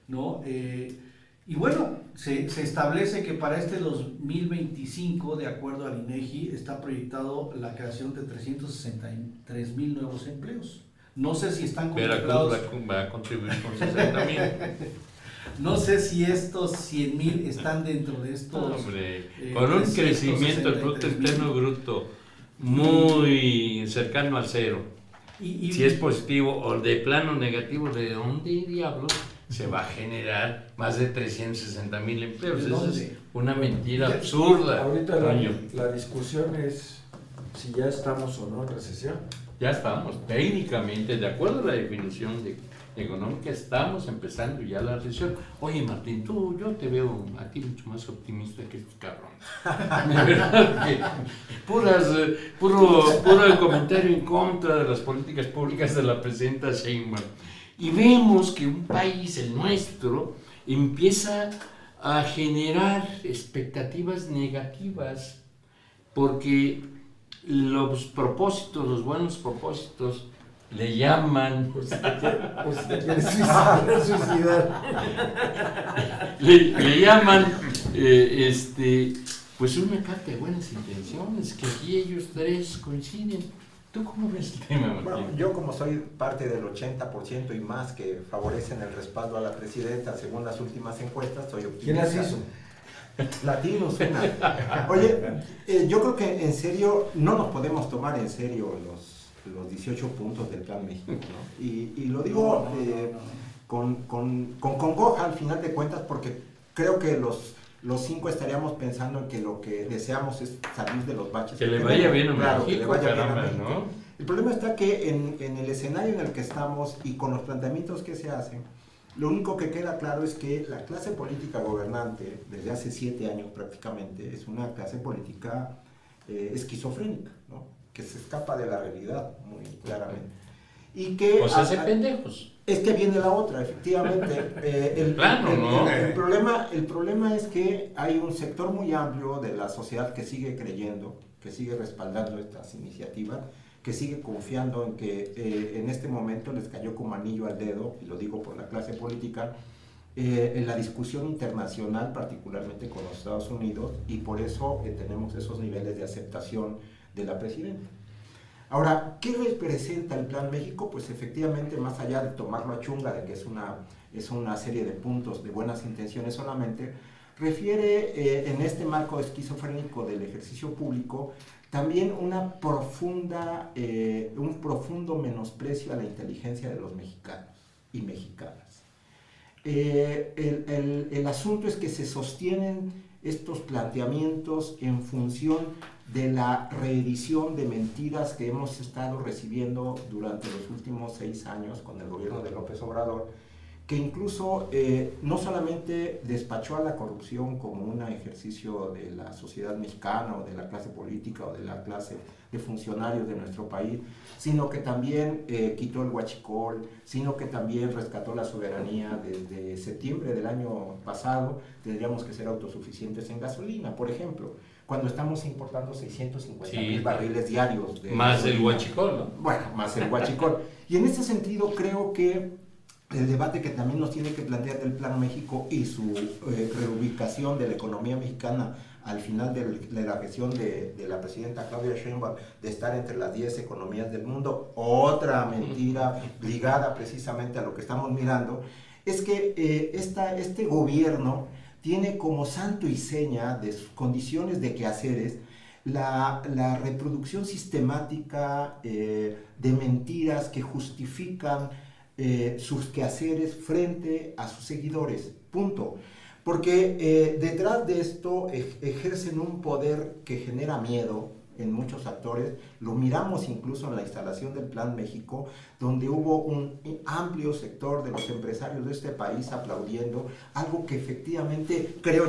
[SPEAKER 2] ¿no? Y bueno, se establece que para 2025, de acuerdo al INEGI, está proyectado la creación de 363,000 nuevos empleos. No sé si están contemplados.
[SPEAKER 1] Veracruz va a contribuir con 60,000.
[SPEAKER 2] No sé si estos 100,000 están dentro de estos.
[SPEAKER 1] Hombre, con un crecimiento del Producto Interno Bruto muy cercano al cero. Si es positivo o de plano negativo, ¿de dónde diablos se va a generar más de 360,000 empleos? Esa es una mentira absurda.
[SPEAKER 4] Ahorita la discusión es si ya estamos o no en recesión.
[SPEAKER 1] Ya estamos, técnicamente, de acuerdo a la definición económica, estamos empezando ya la recesión. Oye, Martín, yo te veo a ti mucho más optimista que estos cabrones. De verdad que puro comentario en contra de las políticas públicas de la presidenta Sheinbaum. Y vemos que un país, el nuestro, empieza a generar expectativas negativas porque los propósitos, los buenos propósitos, le llaman... le llaman pues una carta de buenas intenciones, que aquí ellos tres coinciden. ¿Tú cómo ves el tema, Martín?
[SPEAKER 5] Bueno, yo como soy parte del 80% y más que favorecen el respaldo a la presidenta según las últimas encuestas, soy optimista.
[SPEAKER 4] ¿Quién las hizo?
[SPEAKER 5] Latinos, una. Oye, yo creo que en serio no nos podemos tomar en serio los 18 puntos del Plan México, ¿no? Y lo digo con congoja al final de cuentas, porque creo que los 5 estaríamos pensando en que lo que deseamos es salir de los baches.
[SPEAKER 1] Que le vaya bien a
[SPEAKER 5] México,
[SPEAKER 1] que le vaya bien a México.
[SPEAKER 5] ¿no? El problema está que en el escenario en el que estamos y con los planteamientos que se hacen, lo único que queda claro es que la clase política gobernante, desde hace 7 años prácticamente, es una clase política esquizofrénica, ¿no? Que se escapa de la realidad muy claramente. Y que
[SPEAKER 1] pues hace pendejos.
[SPEAKER 5] Es que viene la otra, efectivamente. El problema es que hay un sector muy amplio de la sociedad que sigue creyendo, que sigue respaldando estas iniciativas, que sigue confiando en que en este momento les cayó como anillo al dedo, y lo digo por la clase política, en la discusión internacional, particularmente con los Estados Unidos, y por eso tenemos esos niveles de aceptación de la presidenta. Ahora, ¿qué representa el Plan México? Pues efectivamente, más allá de tomarlo a chunga, de que es una serie de puntos de buenas intenciones solamente, refiere en este marco esquizofrénico del ejercicio público también un profundo menosprecio a la inteligencia de los mexicanos y mexicanas. El asunto es que se sostienen estos planteamientos en función de la reedición de mentiras que hemos estado recibiendo durante los últimos 6 años con el gobierno de López Obrador, que incluso no solamente despachó a la corrupción como un ejercicio de la sociedad mexicana o de la clase política o de la clase de funcionarios de nuestro país, sino que también quitó el huachicol, sino que también rescató la soberanía. Desde septiembre del año pasado tendríamos que ser autosuficientes en gasolina, por ejemplo, cuando estamos importando 650,000 barriles diarios.
[SPEAKER 1] Más el huachicol, ¿no?
[SPEAKER 5] Bueno, más el huachicol. Y en ese sentido creo que el debate que también nos tiene que plantear del Plan México y su reubicación de la economía mexicana al final de la gestión de la presidenta Claudia Sheinbaum, de estar entre las 10 economías del mundo, otra mentira ligada precisamente a lo que estamos mirando, es que este gobierno tiene como santo y seña de sus condiciones de quehaceres la reproducción sistemática de mentiras que justifican sus quehaceres frente a sus seguidores, punto. Porque detrás de esto ejercen un poder que genera miedo en muchos actores. Lo miramos incluso en la instalación del Plan México, donde hubo un amplio sector de los empresarios de este país aplaudiendo algo que efectivamente, creo,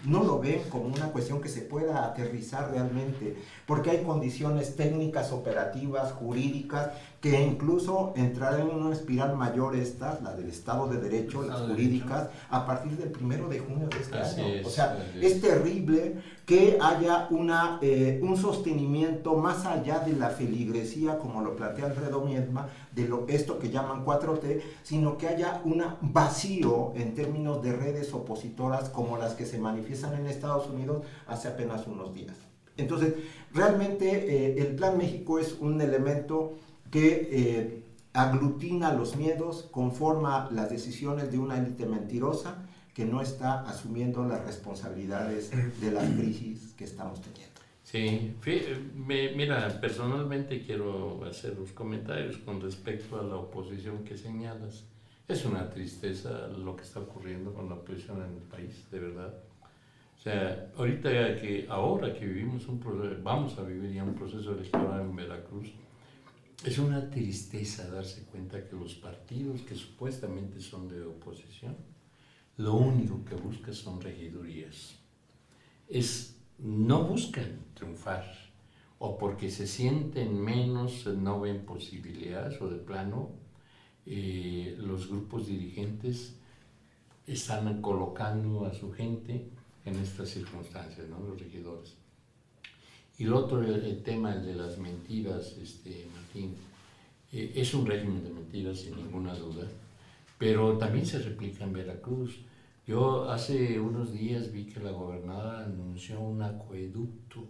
[SPEAKER 5] no lo ven como una cuestión que se pueda aterrizar realmente, porque hay condiciones técnicas, operativas, jurídicas, que incluso entrarán en una espiral mayor la del Estado de Derecho, las jurídicas, a partir del 1 de junio de este año. O sea, es terrible que haya un sostenimiento más allá de la feligresía, como lo plantea Alfredo Miedma, de esto que llaman 4T, sino que haya un vacío en términos de redes opositoras como las que se manifiestan en Estados Unidos hace apenas unos días. Entonces, realmente el Plan México es un elemento que aglutina los miedos, conforma las decisiones de una élite mentirosa que no está asumiendo las responsabilidades de la crisis que estamos teniendo.
[SPEAKER 1] Sí, mira, personalmente quiero hacer los comentarios con respecto a la oposición que señalas. Es una tristeza lo que está ocurriendo con la oposición en el país, de verdad. O sea, ahora que vamos a vivir ya un proceso electoral en Veracruz, es una tristeza darse cuenta que los partidos que supuestamente son de oposición, lo único que buscan son regidurías. No buscan triunfar, o porque se sienten menos, no ven posibilidades, o de plano los grupos dirigentes están colocando a su gente en estas circunstancias, ¿no? Los regidores. Y el otro, el tema de las mentiras, Martín, es un régimen de mentiras sin ninguna duda, pero también se replica en Veracruz. Yo hace unos días vi que la gobernadora anunció un acueducto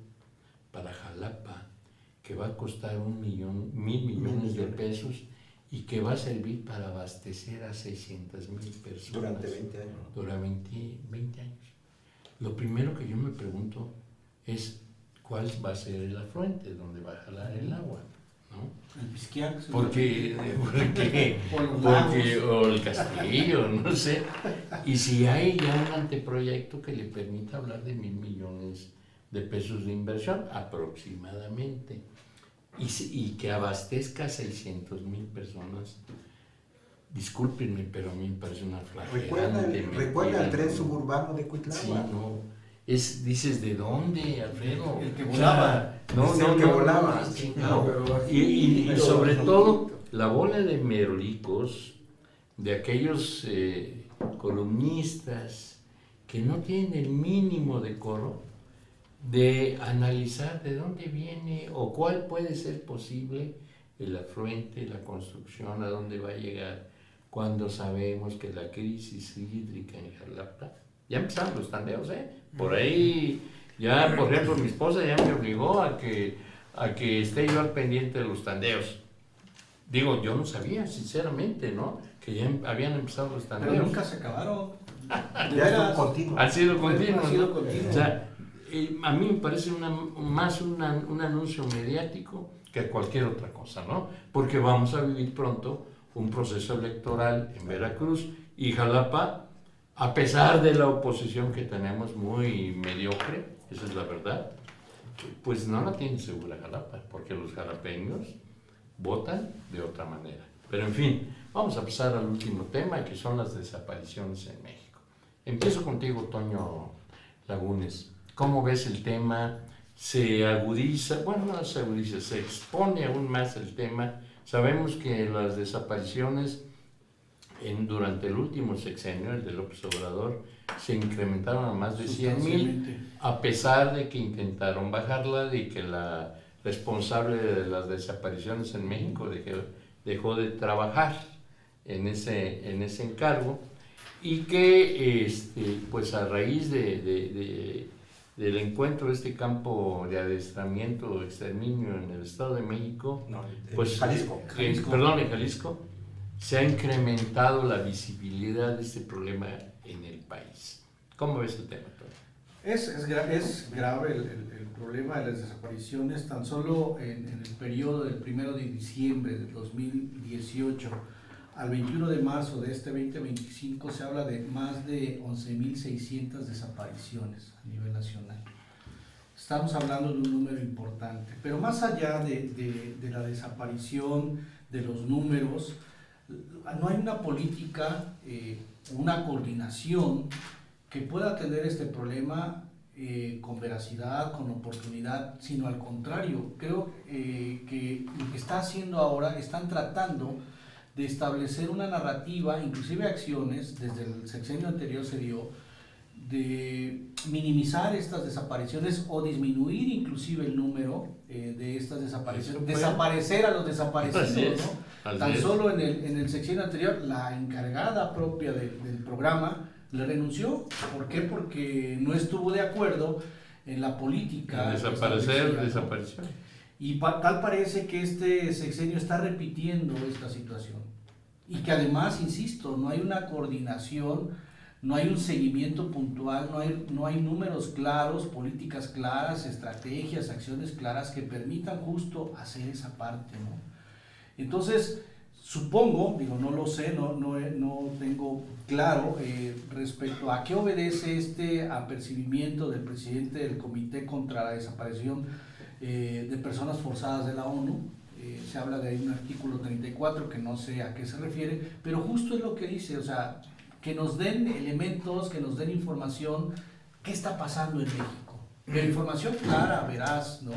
[SPEAKER 1] para Jalapa que va a costar 1.000 millones de pesos y que va a servir para abastecer a 600,000 personas.
[SPEAKER 5] Durante 20 años.
[SPEAKER 1] Durante 20 años. Lo primero que yo me pregunto es cuál va a ser el afluente donde va a jalar el agua, ¿no?
[SPEAKER 2] El Pisquiac.
[SPEAKER 1] Porque o el Castillo, no sé. Y si hay ya un anteproyecto que le permita hablar de 1.000 millones de pesos de inversión, aproximadamente, y que abastezca a 600,000 personas. Discúlpenme, pero a mí me parece una flagelante.
[SPEAKER 5] ¿Recuerda el tren suburbano de Cuitlagua?
[SPEAKER 1] Sí, no. Dices, ¿de dónde, Alfredo?
[SPEAKER 2] El que volaba.
[SPEAKER 1] No,
[SPEAKER 5] que volaba.
[SPEAKER 1] Y sobre todo, la bola de merolicos, de aquellos columnistas que no tienen el mínimo decoro de analizar de dónde viene o cuál puede ser posible el afluente, la construcción, a dónde va a llegar, cuando sabemos que la crisis hídrica en Jalapa, ya empezaron los tandeos, por ahí, ya por ejemplo mi esposa ya me obligó a que esté yo al pendiente de los tandeos. Digo, yo no sabía, sinceramente, ¿no? Que ya habían empezado los tandeos.
[SPEAKER 2] Pero nunca se acabaron.
[SPEAKER 5] Ya son continuos.
[SPEAKER 1] Han sido continuos.
[SPEAKER 2] Han sido
[SPEAKER 1] ¿no?
[SPEAKER 2] continuos.
[SPEAKER 1] O sea, a mí me parece más un anuncio mediático que cualquier otra cosa, ¿no? Porque vamos a vivir pronto un proceso electoral en Veracruz y Jalapa, a pesar de la oposición que tenemos muy mediocre, esa es la verdad, pues no la tiene segura Jalapa, porque los jalapeños votan de otra manera. Pero en fin, vamos a pasar al último tema, que son las desapariciones en México. Empiezo contigo, Toño Lagunes. ¿Cómo ves el tema? ¿Se agudiza? Bueno, no se agudiza, se expone aún más el tema. Sabemos que las desapariciones durante el último sexenio, el de López Obrador, se incrementaron a más de 100,000, a pesar de que intentaron bajarla y que la responsable de las desapariciones en México dejó de trabajar en ese encargo, y que pues a raíz del encuentro de este campo de adiestramiento o exterminio en el Estado de México, pues
[SPEAKER 5] Jalisco.
[SPEAKER 1] En Jalisco, se ha incrementado la visibilidad de este problema en el país. ¿Cómo ves el tema, Toño?
[SPEAKER 2] Es grave el problema de las desapariciones. Tan solo en el periodo del 1 de diciembre de 2018 al 21 de marzo de este 2025 se habla de más de 11,600 desapariciones a nivel nacional. Estamos hablando de un número importante, pero más allá de la desaparición, de los números, no hay una política, una coordinación que pueda atender este problema con veracidad, con oportunidad, sino al contrario. Creo que lo que está haciendo ahora, están tratando de establecer una narrativa, inclusive acciones, desde el sexenio anterior se dio, de minimizar estas desapariciones o disminuir inclusive el número de estas desapariciones, desaparecer a los desaparecidos, ¿no? Tan solo en el sexenio anterior, la encargada propia del programa le renunció. ¿Por qué? Porque no estuvo de acuerdo en la política.
[SPEAKER 1] Desapareció.
[SPEAKER 2] Y tal parece que este sexenio está repitiendo esta situación. Y que además, insisto, no hay una coordinación, no hay un seguimiento puntual, no hay números claros, políticas claras, estrategias, acciones claras que permitan justo hacer esa parte, ¿no? Entonces, supongo, no lo sé, no tengo claro respecto a qué obedece este apercibimiento del presidente del Comité contra la Desaparición de Personas Forzadas de la ONU. Se habla de un artículo 34 que no sé a qué se refiere, pero justo es lo que dice, o sea, que nos den elementos, que nos den información, qué está pasando en México. Pero información clara, veraz, ¿no?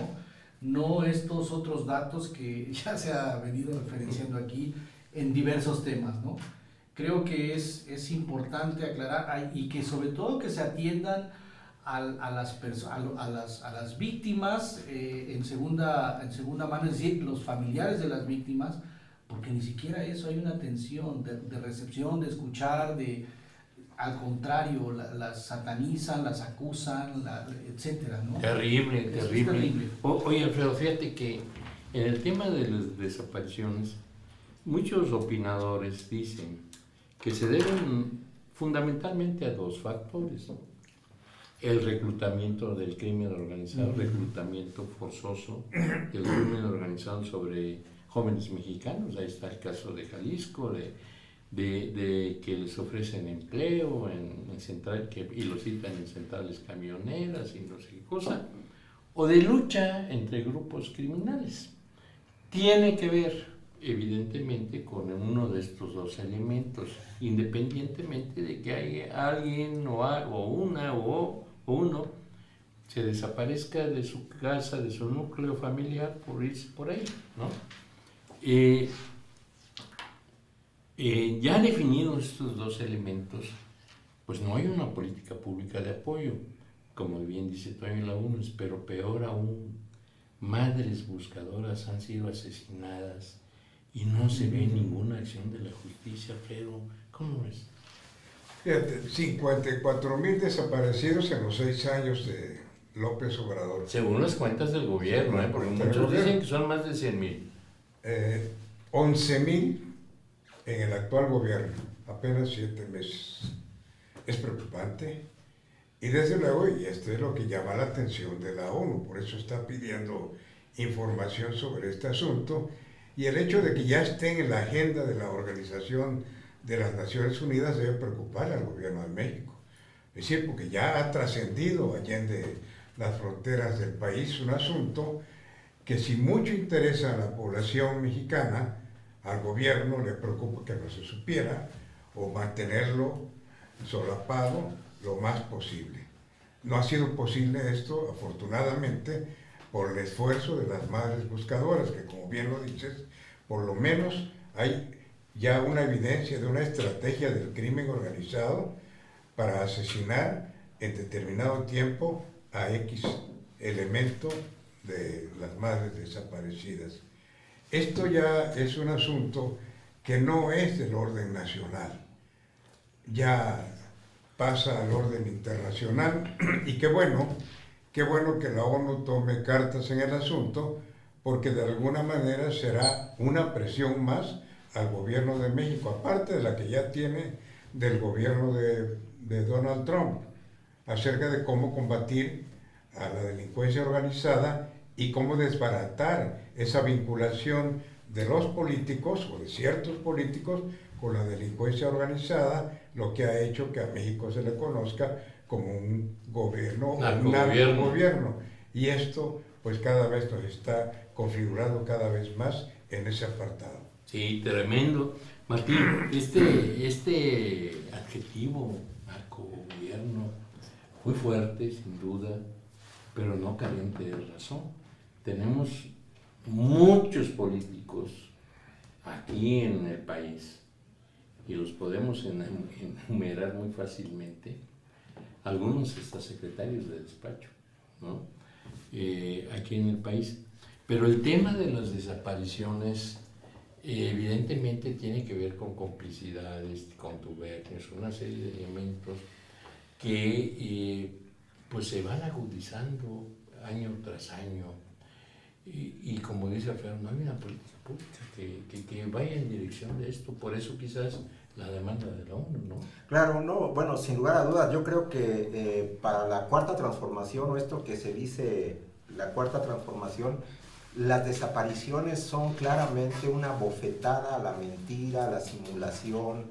[SPEAKER 2] No estos otros datos que ya se ha venido referenciando aquí, en diversos temas, ¿no? Creo que es importante aclarar y que sobre todo que se atiendan a las víctimas en segunda mano, es decir, los familiares de las víctimas, porque ni siquiera eso hay una atención de recepción, de escuchar, al contrario, las satanizan, las acusan, etcétera, ¿no?
[SPEAKER 1] Terrible,
[SPEAKER 2] Eso
[SPEAKER 1] terrible.
[SPEAKER 2] es terrible.
[SPEAKER 1] Oye, Alfredo, fíjate que en el tema de las desapariciones, muchos opinadores dicen que se deben fundamentalmente a dos factores: el reclutamiento del crimen organizado, reclutamiento forzoso del crimen organizado sobre jóvenes mexicanos. Ahí está el caso de Jalisco, de que les ofrecen empleo en central, y los citan en centrales camioneras y no sé qué cosa, o de lucha entre grupos criminales. Tiene que ver, evidentemente, con uno de estos dos elementos, independientemente de que haya alguien o uno se desaparezca de su casa, de su núcleo familiar, por irse por ahí, ¿no? Ya definidos estos dos elementos, pues no hay una política pública de apoyo. Como bien dice Toño Lagunes, pero peor aún, madres buscadoras han sido asesinadas y no se ve ninguna acción de la justicia. Pero, ¿cómo es?
[SPEAKER 3] Fíjate, 54,000 desaparecidos en los 6 años de López Obrador.
[SPEAKER 1] Según las cuentas del gobierno, porque muchos dicen que son más de 100,000.
[SPEAKER 3] 11,000 en el actual gobierno, apenas 7 meses. Es preocupante. Y desde luego, y esto es lo que llama la atención de la ONU, por eso está pidiendo información sobre este asunto, y el hecho de que ya esté en la agenda de la Organización de las Naciones Unidas debe preocupar al gobierno de México. Es decir, porque ya ha trascendido allende las fronteras del país un asunto que si mucho interesa a la población mexicana, al gobierno le preocupa que no se supiera o mantenerlo solapado lo más posible. No ha sido posible esto, afortunadamente, por el esfuerzo de las madres buscadoras, que como bien lo dices, por lo menos hay ya una evidencia de una estrategia del crimen organizado para asesinar en determinado tiempo a X elemento de las madres desaparecidas. Esto ya es un asunto que no es del orden nacional, ya pasa al orden internacional, y qué bueno que la ONU tome cartas en el asunto, porque de alguna manera será una presión más al gobierno de México, aparte de la que ya tiene del gobierno de Donald Trump, acerca de cómo combatir a la delincuencia organizada y cómo desbaratar esa vinculación de los políticos o de ciertos políticos con la delincuencia organizada, lo que ha hecho que a México se le conozca como un gobierno, un narcogobierno. Y esto pues cada vez nos está configurando cada vez más en ese apartado.
[SPEAKER 1] Sí, tremendo. Martín, este adjetivo, narcogobierno, muy fuerte, sin duda, pero no carente de razón. Tenemos muchos políticos aquí en el país, y los podemos enumerar muy fácilmente, algunos hasta secretarios de despacho, ¿no? Aquí en el país. Pero el tema de las desapariciones evidentemente tiene que ver con complicidades, contubernios, una serie de elementos que pues se van agudizando año tras año. Y como dice Alfredo, no hay una política pública que vaya en dirección de esto. Por eso quizás la demanda de la ONU, ¿no?
[SPEAKER 5] Claro, no, bueno, sin lugar a dudas, yo creo que para la cuarta transformación, o esto que se dice, la cuarta transformación, las desapariciones son claramente una bofetada a la mentira, a la simulación,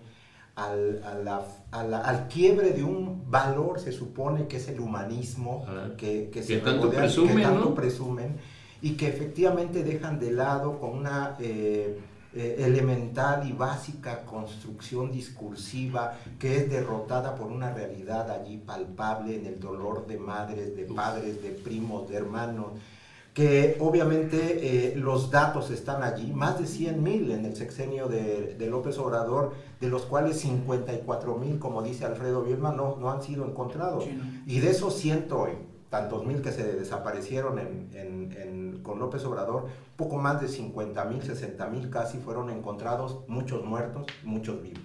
[SPEAKER 5] al quiebre de un valor, se supone que es el humanismo, que
[SPEAKER 1] tanto presumen,
[SPEAKER 5] presumen, y que efectivamente dejan de lado con una elemental y básica construcción discursiva que es derrotada por una realidad allí palpable en el dolor de madres, de padres, de primos, de hermanos, que obviamente los datos están allí, más de 100,000 en el sexenio de López Obrador, de los cuales 54,000, como dice Alfredo Bielma, no han sido encontrados.
[SPEAKER 2] Sí, ¿no?
[SPEAKER 5] Y de esos tantos mil que se desaparecieron con López Obrador, poco más de 50,000, 60,000 casi fueron encontrados, muchos muertos, muchos vivos.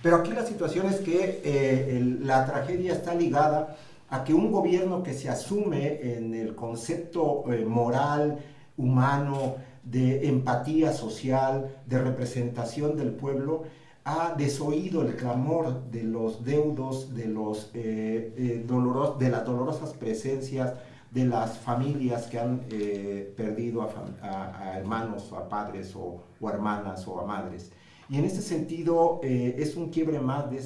[SPEAKER 5] Pero aquí la situación es que la tragedia está ligada a que un gobierno que se asume en el concepto moral, humano, de empatía social, de representación del pueblo, ha desoído el clamor de los deudos, de las dolorosas presencias de las familias que han perdido a hermanos, o a padres, o a hermanas, o a madres. Y en este sentido es un quiebre más de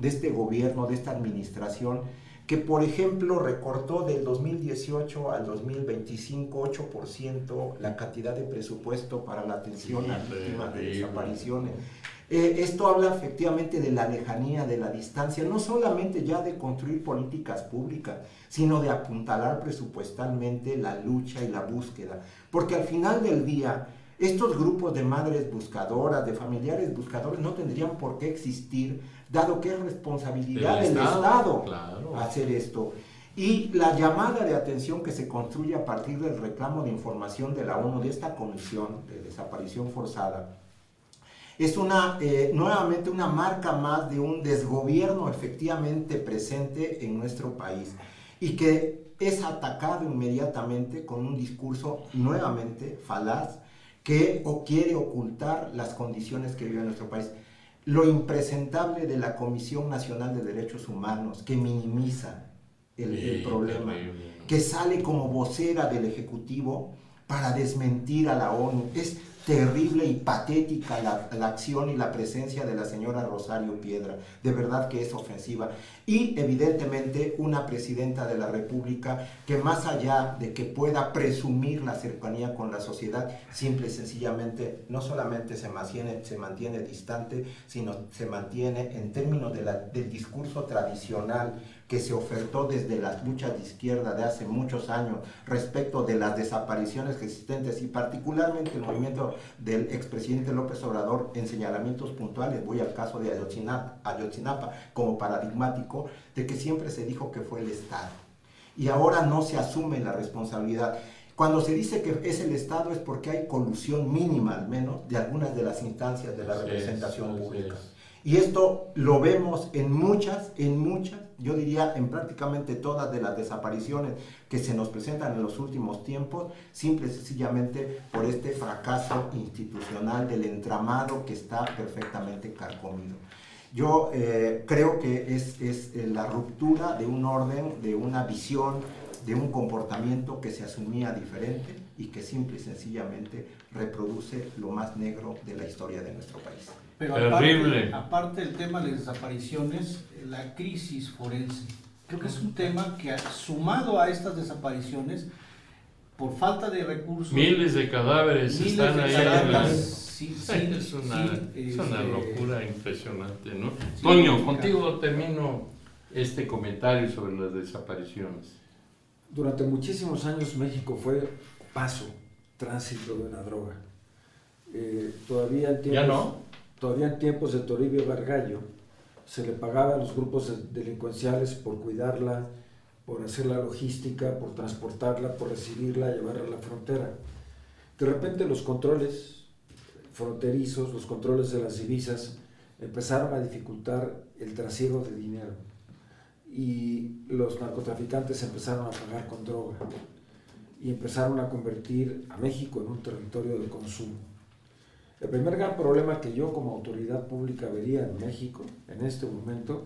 [SPEAKER 5] este gobierno, de esta administración, que por ejemplo recortó del 2018 al 2025 8% la cantidad de presupuesto para la atención a víctimas de desapariciones. Esto habla efectivamente de la lejanía, de la distancia, no solamente ya de construir políticas públicas, sino de apuntalar presupuestalmente la lucha y la búsqueda, porque al final del día estos grupos de madres buscadoras, de familiares buscadores, no tendrían por qué existir, dado que es responsabilidad del Estado
[SPEAKER 1] claro,
[SPEAKER 5] hacer esto. Y la llamada de atención que se construye a partir del reclamo de información de la ONU, de esta comisión de desaparición forzada, es nuevamente una marca más de un desgobierno efectivamente presente en nuestro país y que es atacado inmediatamente con un discurso nuevamente falaz, que quiere ocultar las condiciones que vive nuestro país. Lo impresentable de la Comisión Nacional de Derechos Humanos, que minimiza el problema, que sale como vocera del Ejecutivo para desmentir a la ONU. Es terrible y patética la acción y la presencia de la señora Rosario Piedra, de verdad que es ofensiva. Y evidentemente una presidenta de la República que, más allá de que pueda presumir la cercanía con la sociedad, simple y sencillamente no solamente se mantiene distante, sino se mantiene en términos del discurso tradicional que se ofertó desde las luchas de izquierda de hace muchos años respecto de las desapariciones existentes, y particularmente el movimiento del expresidente López Obrador en señalamientos puntuales. Voy al caso de Ayotzinapa como paradigmático de que siempre se dijo que fue el Estado y ahora no se asume la responsabilidad. Cuando se dice que es el Estado es porque hay colusión mínima, al menos, de algunas de las instancias de la representación pública. Y esto lo vemos en muchas, yo diría en prácticamente todas de las desapariciones que se nos presentan en los últimos tiempos, simple y sencillamente por este fracaso institucional del entramado que está perfectamente carcomido. Yo creo que es la ruptura de un orden, de una visión, de un comportamiento que se asumía diferente y que simple y sencillamente reproduce lo más negro de la historia de nuestro país.
[SPEAKER 2] Pero aparte del tema de desapariciones, la crisis forense, creo que es un tema que, sumado a estas desapariciones, por falta de recursos...
[SPEAKER 1] Miles de cadáveres están ahí.
[SPEAKER 2] Es
[SPEAKER 1] una locura impresionante, ¿no? Sí, Toño, contigo termino este comentario sobre las desapariciones.
[SPEAKER 4] Durante muchísimos años México fue tránsito de la droga. Todavía en tiempos de Toribio Gargallo se le pagaba a los grupos delincuenciales por cuidarla, por hacer la logística, por transportarla, por recibirla, llevarla a la frontera. De repente los controles fronterizos, los controles de las divisas empezaron a dificultar el trasiego de dinero y los narcotraficantes empezaron a pagar con droga y empezaron a convertir a México en un territorio de consumo. El primer gran problema que yo como autoridad pública vería en México en este momento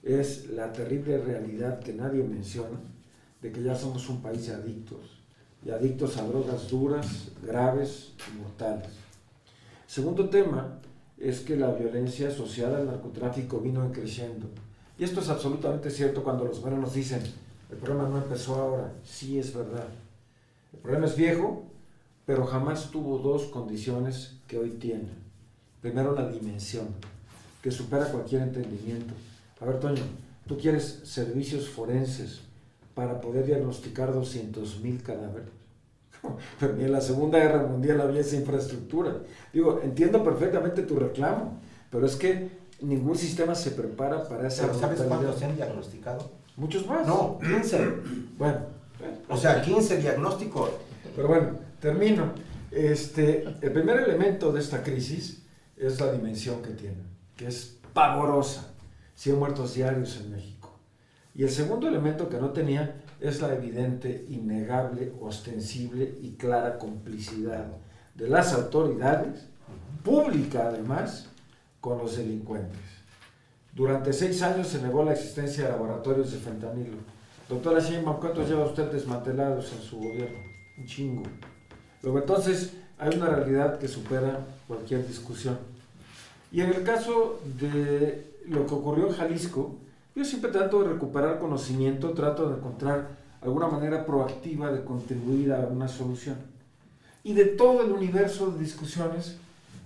[SPEAKER 4] es la terrible realidad que nadie menciona de que ya somos un país de adictos a drogas duras, graves y mortales. Segundo tema es que la violencia asociada al narcotráfico vino creciendo. Y esto es absolutamente cierto cuando los buenos nos dicen, el problema no empezó ahora. Sí, es verdad. El problema es viejo, pero jamás tuvo dos condiciones que hoy tiene. Primero, la dimensión, que supera cualquier entendimiento. A ver, Toño, tú quieres servicios forenses para poder diagnosticar 200,000 cadáveres. Pero ni en la Segunda Guerra Mundial había esa infraestructura. Digo, entiendo perfectamente tu reclamo, pero es que ningún sistema se prepara para esa
[SPEAKER 5] ¿Pero sabes
[SPEAKER 4] mortalidad.
[SPEAKER 5] cuántos se han diagnosticado?
[SPEAKER 4] Muchos más.
[SPEAKER 5] No, 15.
[SPEAKER 4] Bueno.
[SPEAKER 5] O sea, 15 diagnósticos.
[SPEAKER 4] Pero bueno, termino. El primer elemento de esta crisis es la dimensión que tiene, que es pavorosa. 100 muertos diarios en México. Y el segundo elemento que no tenía es la evidente, innegable, ostensible y clara complicidad de las autoridades, pública además, con los delincuentes. Durante 6 años se negó la existencia de laboratorios de fentanilo. Doctora Sheinbaum, ¿cuántos lleva usted desmantelados en su gobierno? Un chingo. Luego entonces hay una realidad que supera cualquier discusión. Y en el caso de lo que ocurrió en Jalisco, yo siempre trato de recuperar conocimiento, trato de encontrar alguna manera proactiva de contribuir a una solución. Y de todo el universo de discusiones,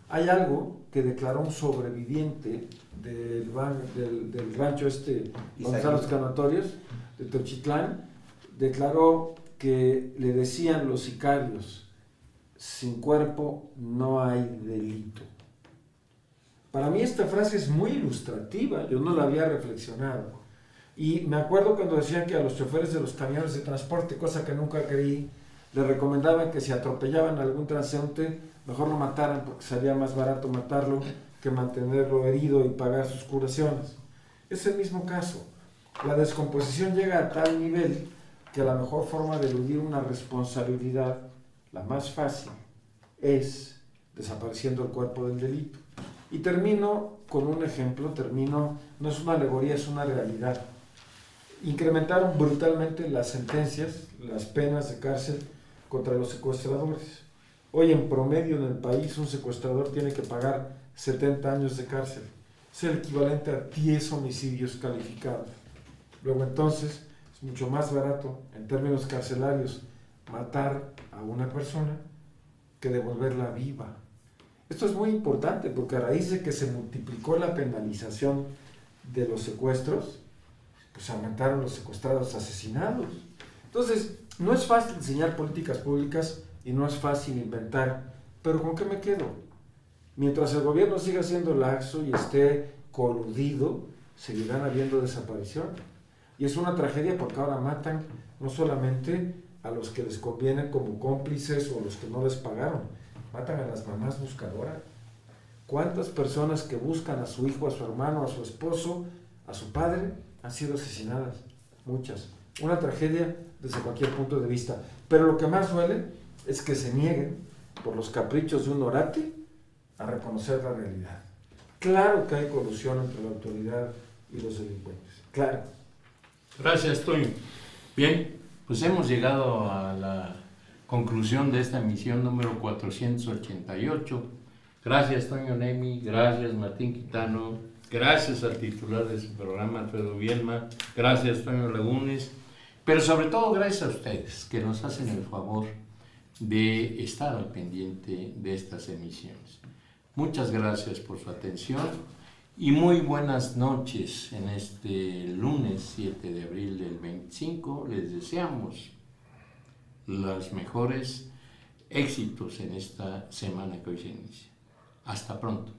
[SPEAKER 4] hay algo que declaró un sobreviviente del rancho donde están los crematorios, de Teochitlán, declaró que le decían los sicarios: sin cuerpo no hay delito. Para mí esta frase es muy ilustrativa, yo no la había reflexionado. Y me acuerdo cuando decían que a los choferes de los camiones de transporte, cosa que nunca creí, les recomendaban que si atropellaban a algún transeúnte, mejor lo mataran porque salía más barato matarlo que mantenerlo herido y pagar sus curaciones. Es el mismo caso. La descomposición llega a tal nivel que la mejor forma de eludir una responsabilidad, la más fácil, es desapareciendo el cuerpo del delito. Y termino con un ejemplo, no es una alegoría, es una realidad. Incrementaron brutalmente las sentencias, las penas de cárcel contra los secuestradores. Hoy en promedio en el país un secuestrador tiene que pagar 70 años de cárcel. Es el equivalente a 10 homicidios calificados. Luego entonces es mucho más barato en términos carcelarios matar a una persona que devolverla viva. Esto es muy importante porque a raíz de que se multiplicó la penalización de los secuestros, pues aumentaron los secuestrados asesinados. Entonces, no es fácil diseñar políticas públicas y no es fácil inventar, pero ¿con qué me quedo? Mientras el gobierno siga siendo laxo y esté coludido, seguirán habiendo desapariciones. Y es una tragedia porque ahora matan no solamente a los que les conviene como cómplices o a los que no les pagaron, matan a las mamás buscadoras. ¿Cuántas personas que buscan a su hijo, a su hermano, a su esposo, a su padre, han sido asesinadas? Muchas. Una tragedia desde cualquier punto de vista. Pero lo que más duele es que se nieguen, por los caprichos de un orate, a reconocer la realidad. Claro que hay colusión entre la autoridad y los delincuentes. Claro.
[SPEAKER 1] Gracias, Toño. Bien, pues hemos llegado a la conclusión de esta emisión número 488. Gracias, Toño Nemi. Gracias, Martín Quitano. Gracias al titular de su programa, Alfredo Bielma. Gracias, Toño Lagunes. Pero sobre todo, gracias a ustedes que nos hacen el favor de estar al pendiente de estas emisiones. Muchas gracias por su atención y muy buenas noches en este lunes 7 de abril del 25. Les deseamos los mejores éxitos en esta semana que hoy se inicia. Hasta pronto.